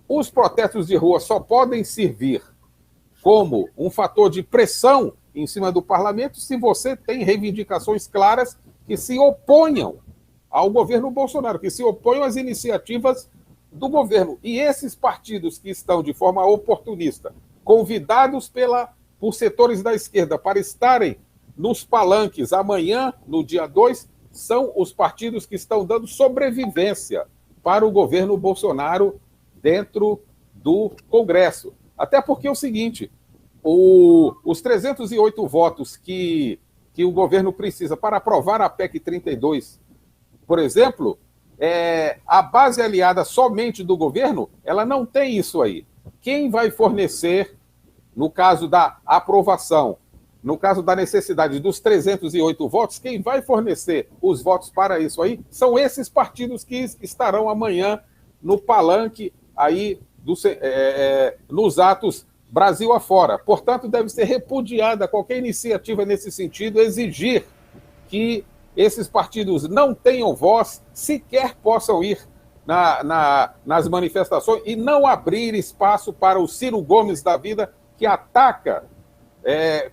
Os protestos de rua só podem servir como um fator de pressão em cima do parlamento se você tem reivindicações claras que se oponham ao governo Bolsonaro, que se oponham às iniciativas do governo. E esses partidos que estão de forma oportunista, convidados por setores da esquerda para estarem nos palanques amanhã, no dia 2, são os partidos que estão dando sobrevivência para o governo Bolsonaro dentro do Congresso. Até porque é o seguinte, os 308 votos que o governo precisa para aprovar a PEC 32, por exemplo, a base aliada somente do governo, ela não tem isso aí. Quem vai fornecer, no caso da aprovação, no caso da necessidade dos 308 votos, quem vai fornecer os votos para isso aí são esses partidos que estarão amanhã no palanque aí nos atos Brasil afora. Portanto, deve ser repudiada qualquer iniciativa nesse sentido, exigir que esses partidos não tenham voz, sequer possam ir nas manifestações e não abrir espaço para o Ciro Gomes da vida, que ataca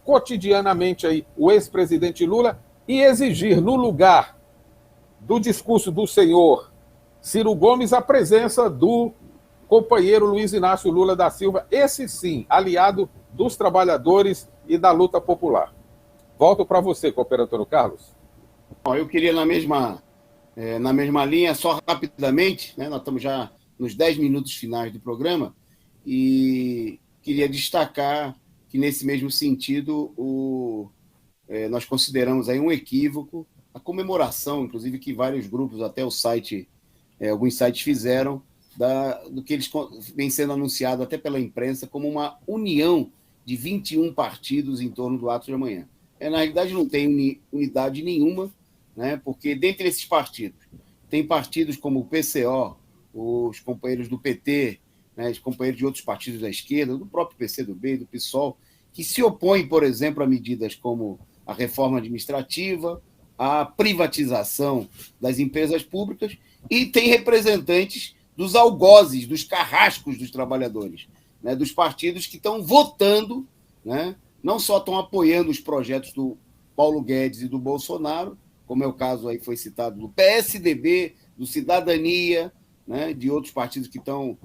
cotidianamente aí o ex-presidente Lula, e exigir no lugar do discurso do senhor Ciro Gomes a presença do companheiro Luiz Inácio Lula da Silva, esse sim, aliado dos trabalhadores e da luta popular. Volto para você, companheiro Antônio Carlos. Eu queria, na mesma linha, só rapidamente, né, nós estamos já nos 10 minutos finais do programa, e queria destacar que, nesse mesmo sentido, nós consideramos aí um equívoco a comemoração, inclusive, que vários grupos, até o site, alguns sites fizeram, do que eles vem sendo anunciado até pela imprensa como uma união de 21 partidos em torno do ato de amanhã. Na realidade, não tem unidade nenhuma, né, porque dentre esses partidos, tem partidos como o PCO, os companheiros do PT, né, os companheiros de outros partidos da esquerda, do próprio PCdoB, do PSOL, que se opõem, por exemplo, a medidas como a reforma administrativa, a privatização das empresas públicas, e tem representantes dos algozes, dos carrascos dos trabalhadores, né, dos partidos que estão votando, né, não só estão apoiando os projetos do Paulo Guedes e do Bolsonaro, como é o caso aí foi citado do PSDB, do Cidadania, né, de outros partidos que estão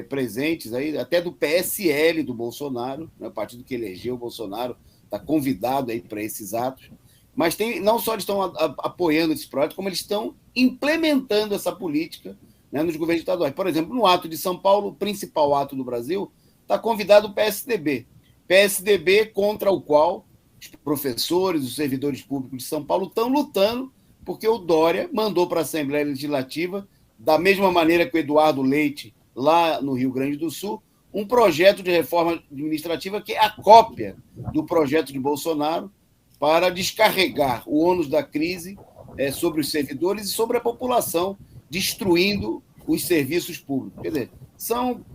presentes aí, até do PSL do Bolsonaro, né, o partido que elegeu o Bolsonaro, está convidado aí para esses atos. Mas não só eles estão apoiando esse projeto, como eles estão implementando essa política, né, nos governos estaduais. Por exemplo, no ato de São Paulo, o principal ato do Brasil, está convidado o PSDB. PSDB contra o qual os professores, os servidores públicos de São Paulo estão lutando, porque o Dória mandou para a Assembleia Legislativa, da mesma maneira que o Eduardo Leite, lá no Rio Grande do Sul, um projeto de reforma administrativa que é a cópia do projeto de Bolsonaro para descarregar o ônus da crise sobre os servidores e sobre a população, destruindo os serviços públicos. Quer dizer, são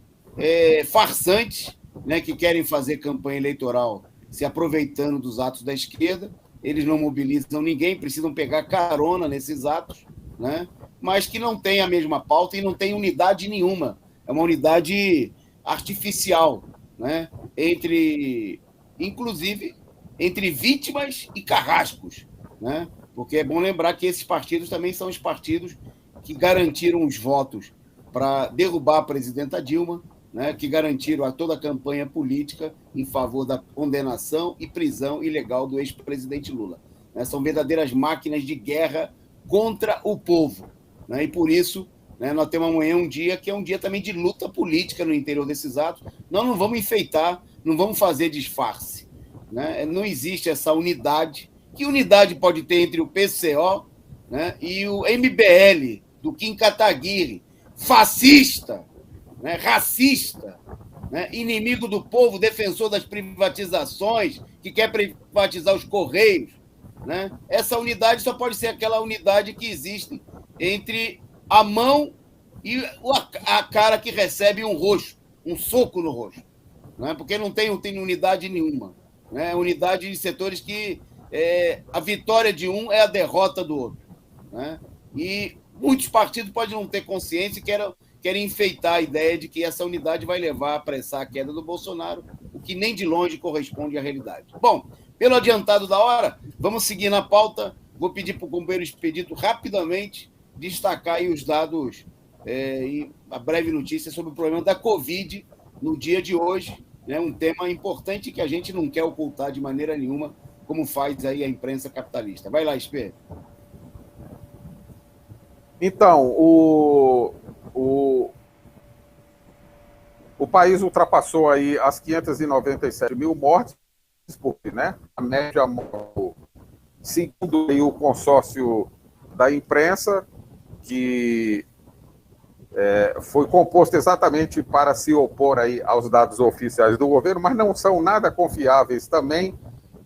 farsantes, né, que querem fazer campanha eleitoral se aproveitando dos atos da esquerda. Eles não mobilizam ninguém, precisam pegar carona nesses atos, né, mas que não tem a mesma pauta e não tem unidade nenhuma. É uma unidade artificial, né, inclusive entre vítimas e carrascos, né, porque é bom lembrar que esses partidos também são os partidos que garantiram os votos para derrubar a presidenta Dilma, né, que garantiram toda a campanha política em favor da condenação e prisão ilegal do ex-presidente Lula. Né, são verdadeiras máquinas de guerra contra o povo. Né, e por isso, né, nós temos amanhã um dia que é um dia também de luta política no interior desses atos. Nós não vamos enfeitar, não vamos fazer disfarce. Né, não existe essa unidade. Que unidade pode ter entre o PCO, né, e o MBL, do Kim Kataguiri, fascista, né, racista, né, inimigo do povo, defensor das privatizações, que quer privatizar os Correios? Né? Essa unidade só pode ser aquela unidade que existe entre a mão e a cara que recebe um rosto, um soco no rosto. Né? Porque não tem unidade nenhuma. Né? Unidade de setores que a vitória de um é a derrota do outro. Né? E muitos partidos podem não ter consciência e querem enfeitar a ideia de que essa unidade vai levar a apressar a queda do Bolsonaro, o que nem de longe corresponde à realidade. Bom, pelo adiantado da hora, vamos seguir na pauta. Vou pedir para o companheiro Expedito rapidamente destacar aí os dados e a breve notícia sobre o problema da Covid no dia de hoje, né? Um tema importante que a gente não quer ocultar de maneira nenhuma, como faz aí a imprensa capitalista. Vai lá, Expedito. Então, o país ultrapassou aí as 597 mil mortes, né? A média móvel, segundo aí o consórcio da imprensa, que foi composto exatamente para se opor aí aos dados oficiais do governo, mas não são nada confiáveis também,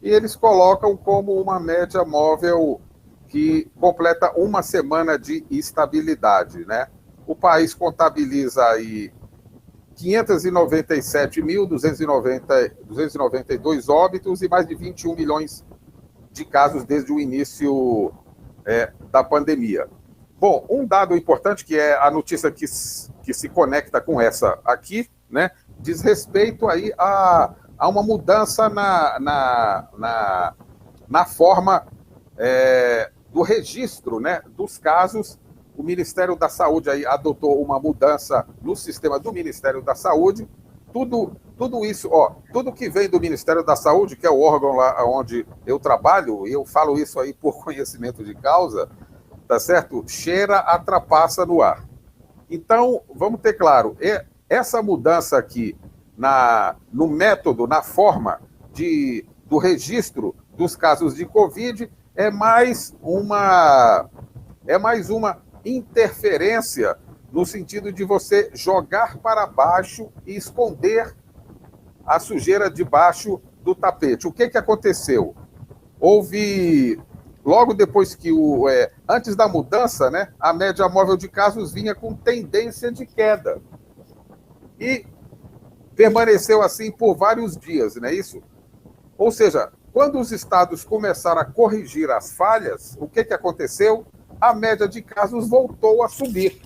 e eles colocam como uma média móvel que completa uma semana de estabilidade, né? O país contabiliza aí 597.292 óbitos e mais de 21 milhões de casos desde o início da pandemia. Bom, um dado importante, que é a notícia que se conecta com essa aqui, né, diz respeito aí a uma mudança na forma do registro, né, dos casos. O Ministério da Saúde aí adotou uma mudança no sistema do Ministério da Saúde. Tudo isso, tudo que vem do Ministério da Saúde, que é o órgão lá onde eu trabalho, e eu falo isso aí por conhecimento de causa, tá certo? Cheira a trapaça no ar. Então, vamos ter claro, essa mudança aqui no método, na forma do registro dos casos de Covid é mais uma interferência no sentido de você jogar para baixo e esconder a sujeira debaixo do tapete. O que aconteceu? Houve, logo depois que antes da mudança, né, a média móvel de casos vinha com tendência de queda. E permaneceu assim por vários dias, não é isso? Ou seja, quando os estados começaram a corrigir as falhas, o que aconteceu? A média de casos voltou a subir.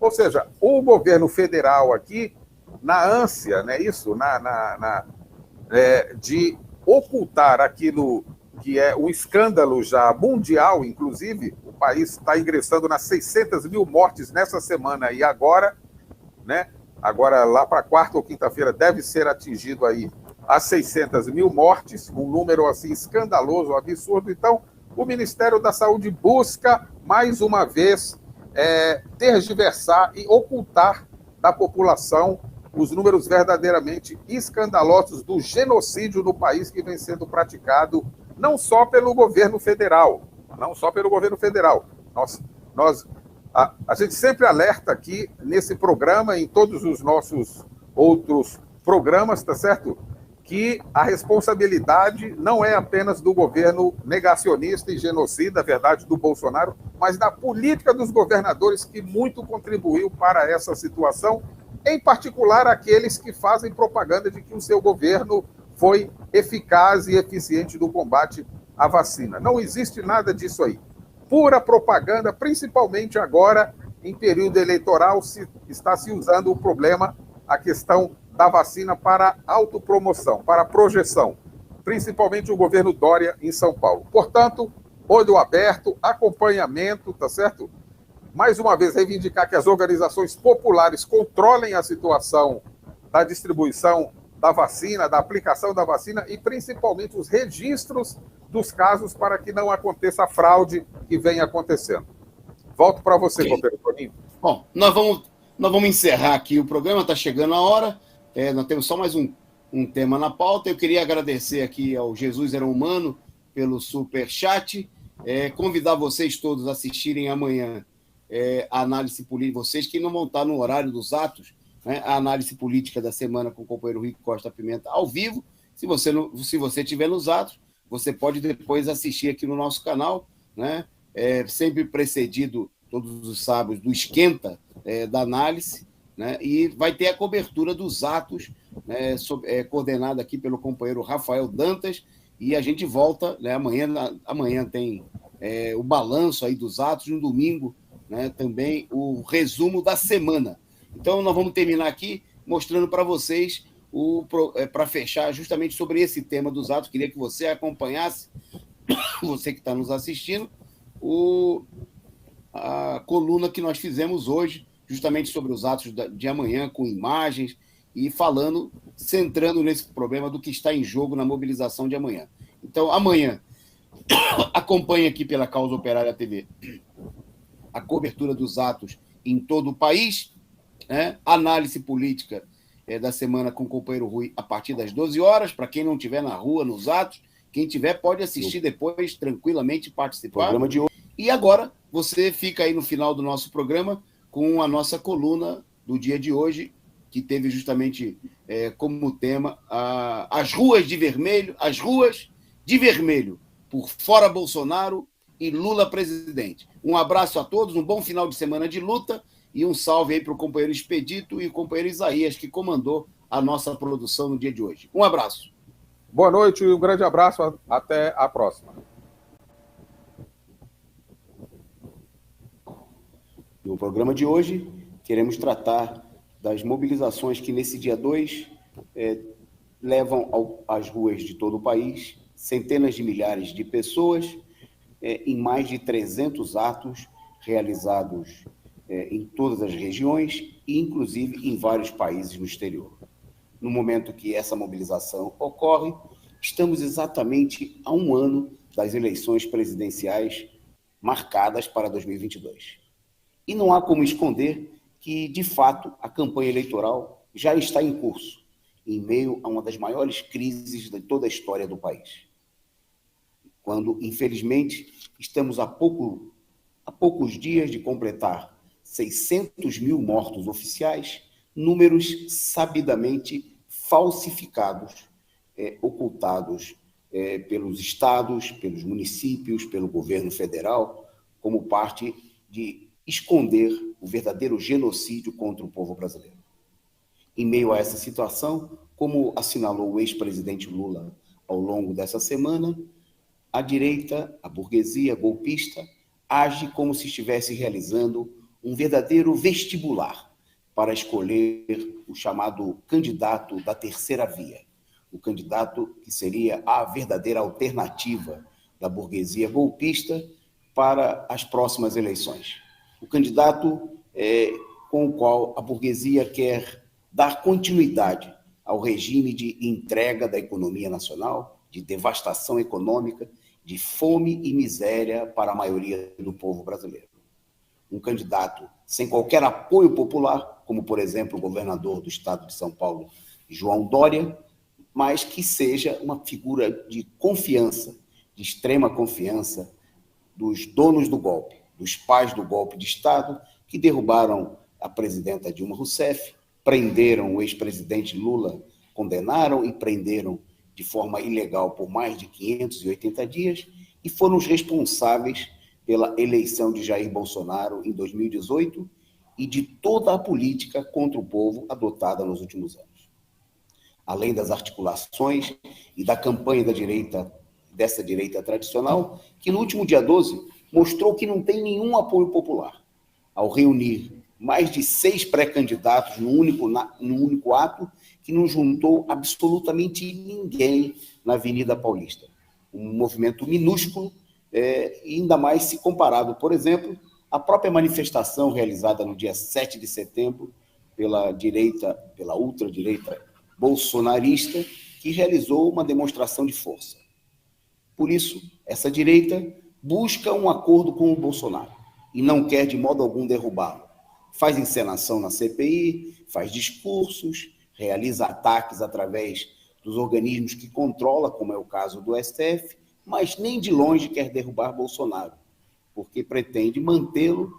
Ou seja, o governo federal aqui, na ânsia, né, isso, de ocultar aquilo que é um escândalo já mundial, inclusive, o país está ingressando nas 600 mil mortes nessa semana e agora, né? Agora, lá para quarta ou quinta-feira, deve ser atingido aí as 600 mil mortes, um número assim escandaloso, absurdo. Então, o Ministério da Saúde busca, mais uma vez, tergiversar e ocultar da população os números verdadeiramente escandalosos do genocídio no país que vem sendo praticado não só pelo governo federal, A gente sempre alerta aqui nesse programa, em todos os nossos outros programas, tá certo? Que a responsabilidade não é apenas do governo negacionista e genocida, verdade, do Bolsonaro, mas da política dos governadores que muito contribuiu para essa situação, em particular aqueles que fazem propaganda de que o seu governo foi eficaz e eficiente no combate à vacina. Não existe nada disso aí. Pura propaganda, principalmente agora, em período eleitoral, está se usando o problema, a questão da vacina para autopromoção, para projeção, principalmente o governo Dória em São Paulo. Portanto, olho aberto, acompanhamento, tá certo? Mais uma vez, reivindicar que as organizações populares controlem a situação da distribuição da vacina, da aplicação da vacina e principalmente os registros dos casos para que não aconteça a fraude que vem acontecendo. Volto para você, companheiro Toninho. Bom, nós vamos encerrar aqui o programa, está chegando a hora. Nós temos só mais um tema na pauta. Eu queria agradecer aqui ao Jesus Era Humano pelo superchat, convidar vocês todos a assistirem amanhã a análise política, vocês que não vão estar no horário dos atos, né, a análise política da semana com o companheiro Rico Costa Pimenta ao vivo. Se você estiver nos atos, você pode depois assistir aqui no nosso canal, né, sempre precedido, todos os sábados, do esquenta da análise, né, e vai ter a cobertura dos atos, né, coordenada aqui pelo companheiro Rafael Dantas, e a gente volta, né, amanhã tem o balanço aí dos atos, no domingo, né, também o resumo da semana. Então, nós vamos terminar aqui mostrando para vocês, para fechar justamente sobre esse tema dos atos. Queria que você acompanhasse, você que está nos assistindo, a coluna que nós fizemos hoje, justamente sobre os atos de amanhã, com imagens e centrando nesse problema do que está em jogo na mobilização de amanhã. Então, amanhã, acompanhe aqui pela Causa Operária TV a cobertura dos atos em todo o país, né? Análise política da semana com o companheiro Rui a partir das 12 horas, para quem não estiver na rua, nos atos, quem tiver pode assistir depois tranquilamente e participar. Programa de hoje. E agora você fica aí no final do nosso programa com a nossa coluna do dia de hoje, que teve justamente como tema as ruas de vermelho, por fora Bolsonaro e Lula presidente. Um abraço a todos, um bom final de semana de luta e um salve aí para o companheiro Expedito e o companheiro Isaías, que comandou a nossa produção no dia de hoje. Um abraço. Boa noite e um grande abraço. Até a próxima. No programa de hoje, queremos tratar das mobilizações que, nesse dia 2, levam às ruas de todo o país centenas de milhares de pessoas em mais de 300 atos realizados em todas as regiões e, inclusive, em vários países no exterior. No momento que essa mobilização ocorre, estamos exatamente a um ano das eleições presidenciais marcadas para 2022. E não há como esconder que, de fato, a campanha eleitoral já está em curso, em meio a uma das maiores crises de toda a história do país. Quando, infelizmente, estamos a poucos dias de completar 600 mil mortos oficiais, números sabidamente falsificados, ocultados pelos estados, pelos municípios, pelo governo federal, como parte de esconder o verdadeiro genocídio contra o povo brasileiro. Em meio a essa situação, como assinalou o ex-presidente Lula ao longo dessa semana, a direita, a burguesia golpista, age como se estivesse realizando um verdadeiro vestibular para escolher o chamado candidato da terceira via, o candidato que seria a verdadeira alternativa da burguesia golpista para as próximas eleições. O candidato com o qual a burguesia quer dar continuidade ao regime de entrega da economia nacional, de devastação econômica, de fome e miséria para a maioria do povo brasileiro. Um candidato sem qualquer apoio popular, como, por exemplo, o governador do estado de São Paulo, João Dória, mas que seja uma figura de confiança, de extrema confiança dos donos do golpe, dos pais do golpe de Estado, que derrubaram a presidenta Dilma Rousseff, prenderam o ex-presidente Lula, condenaram e prenderam de forma ilegal por mais de 580 dias e foram os responsáveis pela eleição de Jair Bolsonaro em 2018 e de toda a política contra o povo adotada nos últimos anos. Além das articulações e da campanha dessa direita tradicional, que no último dia 12 mostrou que não tem nenhum apoio popular, ao reunir mais de 6 pré-candidatos num único ato, que não juntou absolutamente ninguém na Avenida Paulista. Um movimento minúsculo, ainda mais se comparado, por exemplo, à própria manifestação realizada no dia 7 de setembro pela ultradireita bolsonarista, que realizou uma demonstração de força. Por isso, essa direita busca um acordo com o Bolsonaro e não quer de modo algum derrubá-lo. Faz encenação na CPI, faz discursos, realiza ataques através dos organismos que controla, como é o caso do STF, mas nem de longe quer derrubar Bolsonaro, porque pretende mantê-lo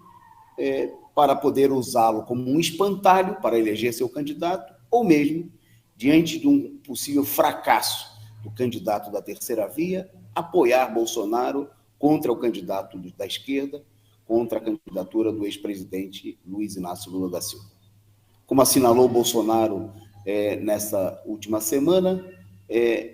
para poder usá-lo como um espantalho para eleger seu candidato, ou mesmo, diante de um possível fracasso do candidato da terceira via, apoiar Bolsonaro contra o candidato da esquerda, contra a candidatura do ex-presidente Luiz Inácio Lula da Silva. Como assinalou Bolsonaro nessa última semana,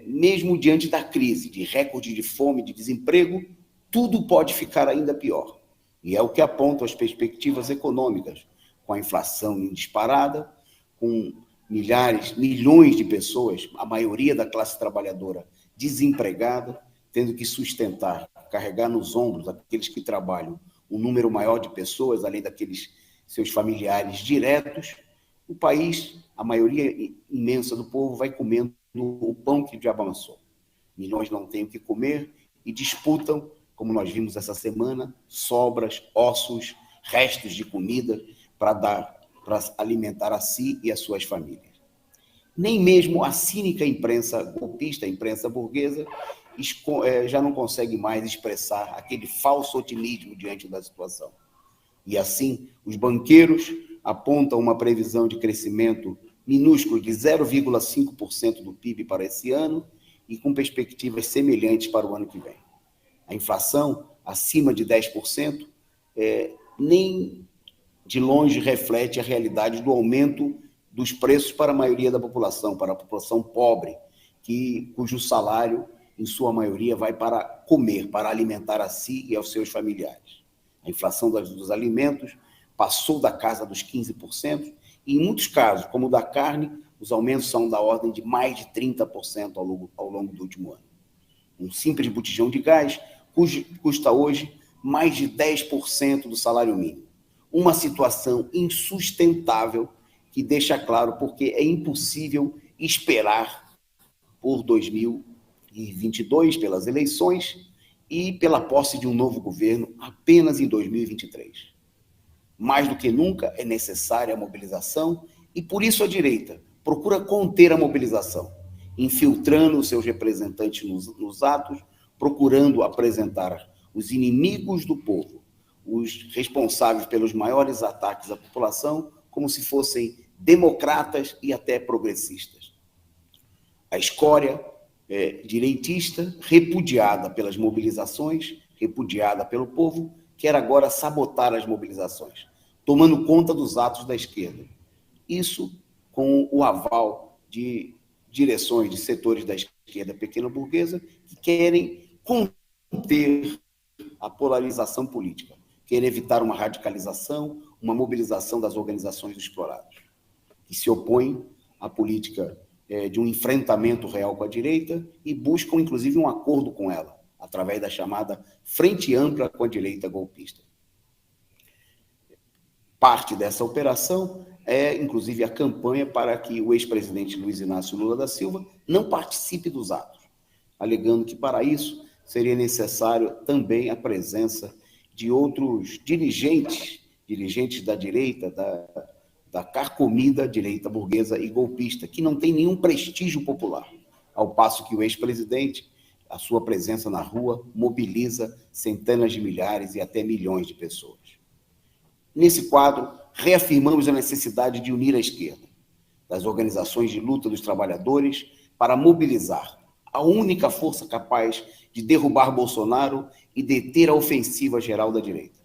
mesmo diante da crise, de recorde de fome, de desemprego, tudo pode ficar ainda pior. E é o que apontam as perspectivas econômicas, com a inflação em disparada, com milhões de pessoas, a maioria da classe trabalhadora desempregada, tendo que sustentar, carregar nos ombros aqueles que trabalham, um número maior de pessoas, além daqueles seus familiares diretos. O país, a maioria imensa do povo, vai comendo o pão que o diabo amassou. Milhões não têm o que comer e disputam, como nós vimos essa semana, sobras, ossos restos de comida para alimentar a si e as suas famílias. Nem mesmo a cínica imprensa golpista, a imprensa burguesa, já não consegue mais expressar aquele falso otimismo diante da situação. E assim, os banqueiros apontam uma previsão de crescimento minúsculo de 0,5% do PIB para esse ano e com perspectivas semelhantes para o ano que vem. A inflação, acima de 10%, nem de longe reflete a realidade do aumento dos preços para a maioria da população, para a população pobre, cujo salário, em sua maioria, vai para comer, para alimentar a si e aos seus familiares. A inflação dos alimentos passou da casa dos 15%, e em muitos casos, como o da carne, os aumentos são da ordem de mais de 30% ao longo do último ano. Um simples botijão de gás custa hoje mais de 10% do salário mínimo. Uma situação insustentável que deixa claro porque é impossível esperar por 2022, pelas eleições, e pela posse de um novo governo apenas em 2023. Mais do que nunca é necessária a mobilização e, por isso, a direita procura conter a mobilização, infiltrando os seus representantes nos atos, procurando apresentar os inimigos do povo, os responsáveis pelos maiores ataques à população, como se fossem democratas e até progressistas. A escória direitista, repudiada pelas mobilizações, repudiada pelo povo, quer agora sabotar as mobilizações, tomando conta dos atos da esquerda. Isso com o aval de direções de setores da esquerda pequeno-burguesa que querem conter a polarização política, querem evitar uma radicalização, uma mobilização das organizações dos explorados, que se opõem à política de um enfrentamento real com a direita e buscam, inclusive, um acordo com ela, através da chamada Frente Ampla com a Direita Golpista. Parte dessa operação é, inclusive, a campanha para que o ex-presidente Luiz Inácio Lula da Silva não participe dos atos, alegando que, para isso, seria necessário também a presença de outros dirigentes da direita, da carcomida direita burguesa e golpista, que não tem nenhum prestígio popular, ao passo que o ex-presidente, a sua presença na rua, mobiliza centenas de milhares e até milhões de pessoas. Nesse quadro, reafirmamos a necessidade de unir a esquerda, das organizações de luta dos trabalhadores, para mobilizar a única força capaz de derrubar Bolsonaro e deter a ofensiva geral da direita.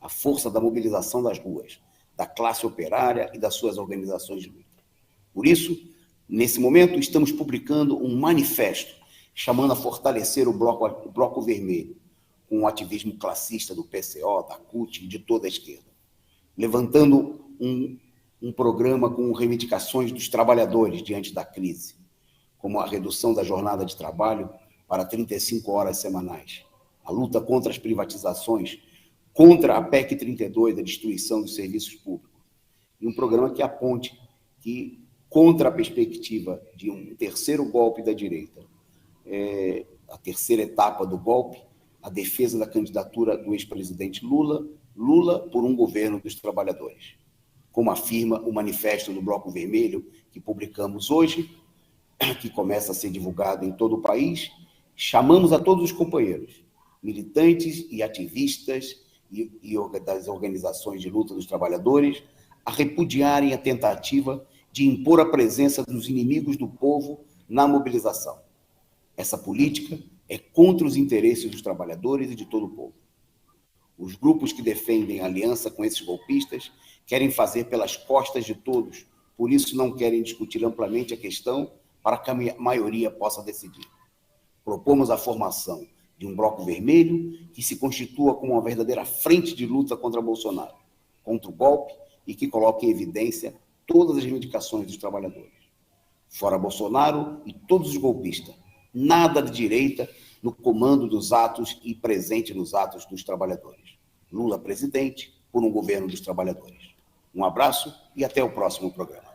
A força da mobilização das ruas, da classe operária e das suas organizações de luta. Por isso, nesse momento, estamos publicando um manifesto chamando a fortalecer o Bloco Vermelho, com o ativismo classista do PCO, da CUT e de toda a esquerda, levantando um programa com reivindicações dos trabalhadores diante da crise, como a redução da jornada de trabalho para 35 horas semanais, a luta contra as privatizações, contra a PEC 32, a destruição dos serviços públicos, e um programa que aponte que, contra a perspectiva de um terceiro golpe da direita, a terceira etapa do golpe, a defesa da candidatura do ex-presidente Lula por um governo dos trabalhadores. Como afirma o manifesto do Bloco Vermelho, que publicamos hoje, que começa a ser divulgado em todo o país, chamamos a todos os companheiros, militantes e ativistas e das organizações de luta dos trabalhadores, a repudiarem a tentativa de impor a presença dos inimigos do povo na mobilização. Essa política é contra os interesses dos trabalhadores e de todo o povo. Os grupos que defendem a aliança com esses golpistas querem fazer pelas costas de todos, por isso não querem discutir amplamente a questão para que a maioria possa decidir. Propomos a formação de um Bloco Vermelho que se constitua como uma verdadeira frente de luta contra Bolsonaro, contra o golpe e que coloque em evidência todas as reivindicações dos trabalhadores. Fora Bolsonaro e todos os golpistas, nada de direita no comando dos atos e presente nos atos dos trabalhadores. Lula presidente por um governo dos trabalhadores. Um abraço e até o próximo programa.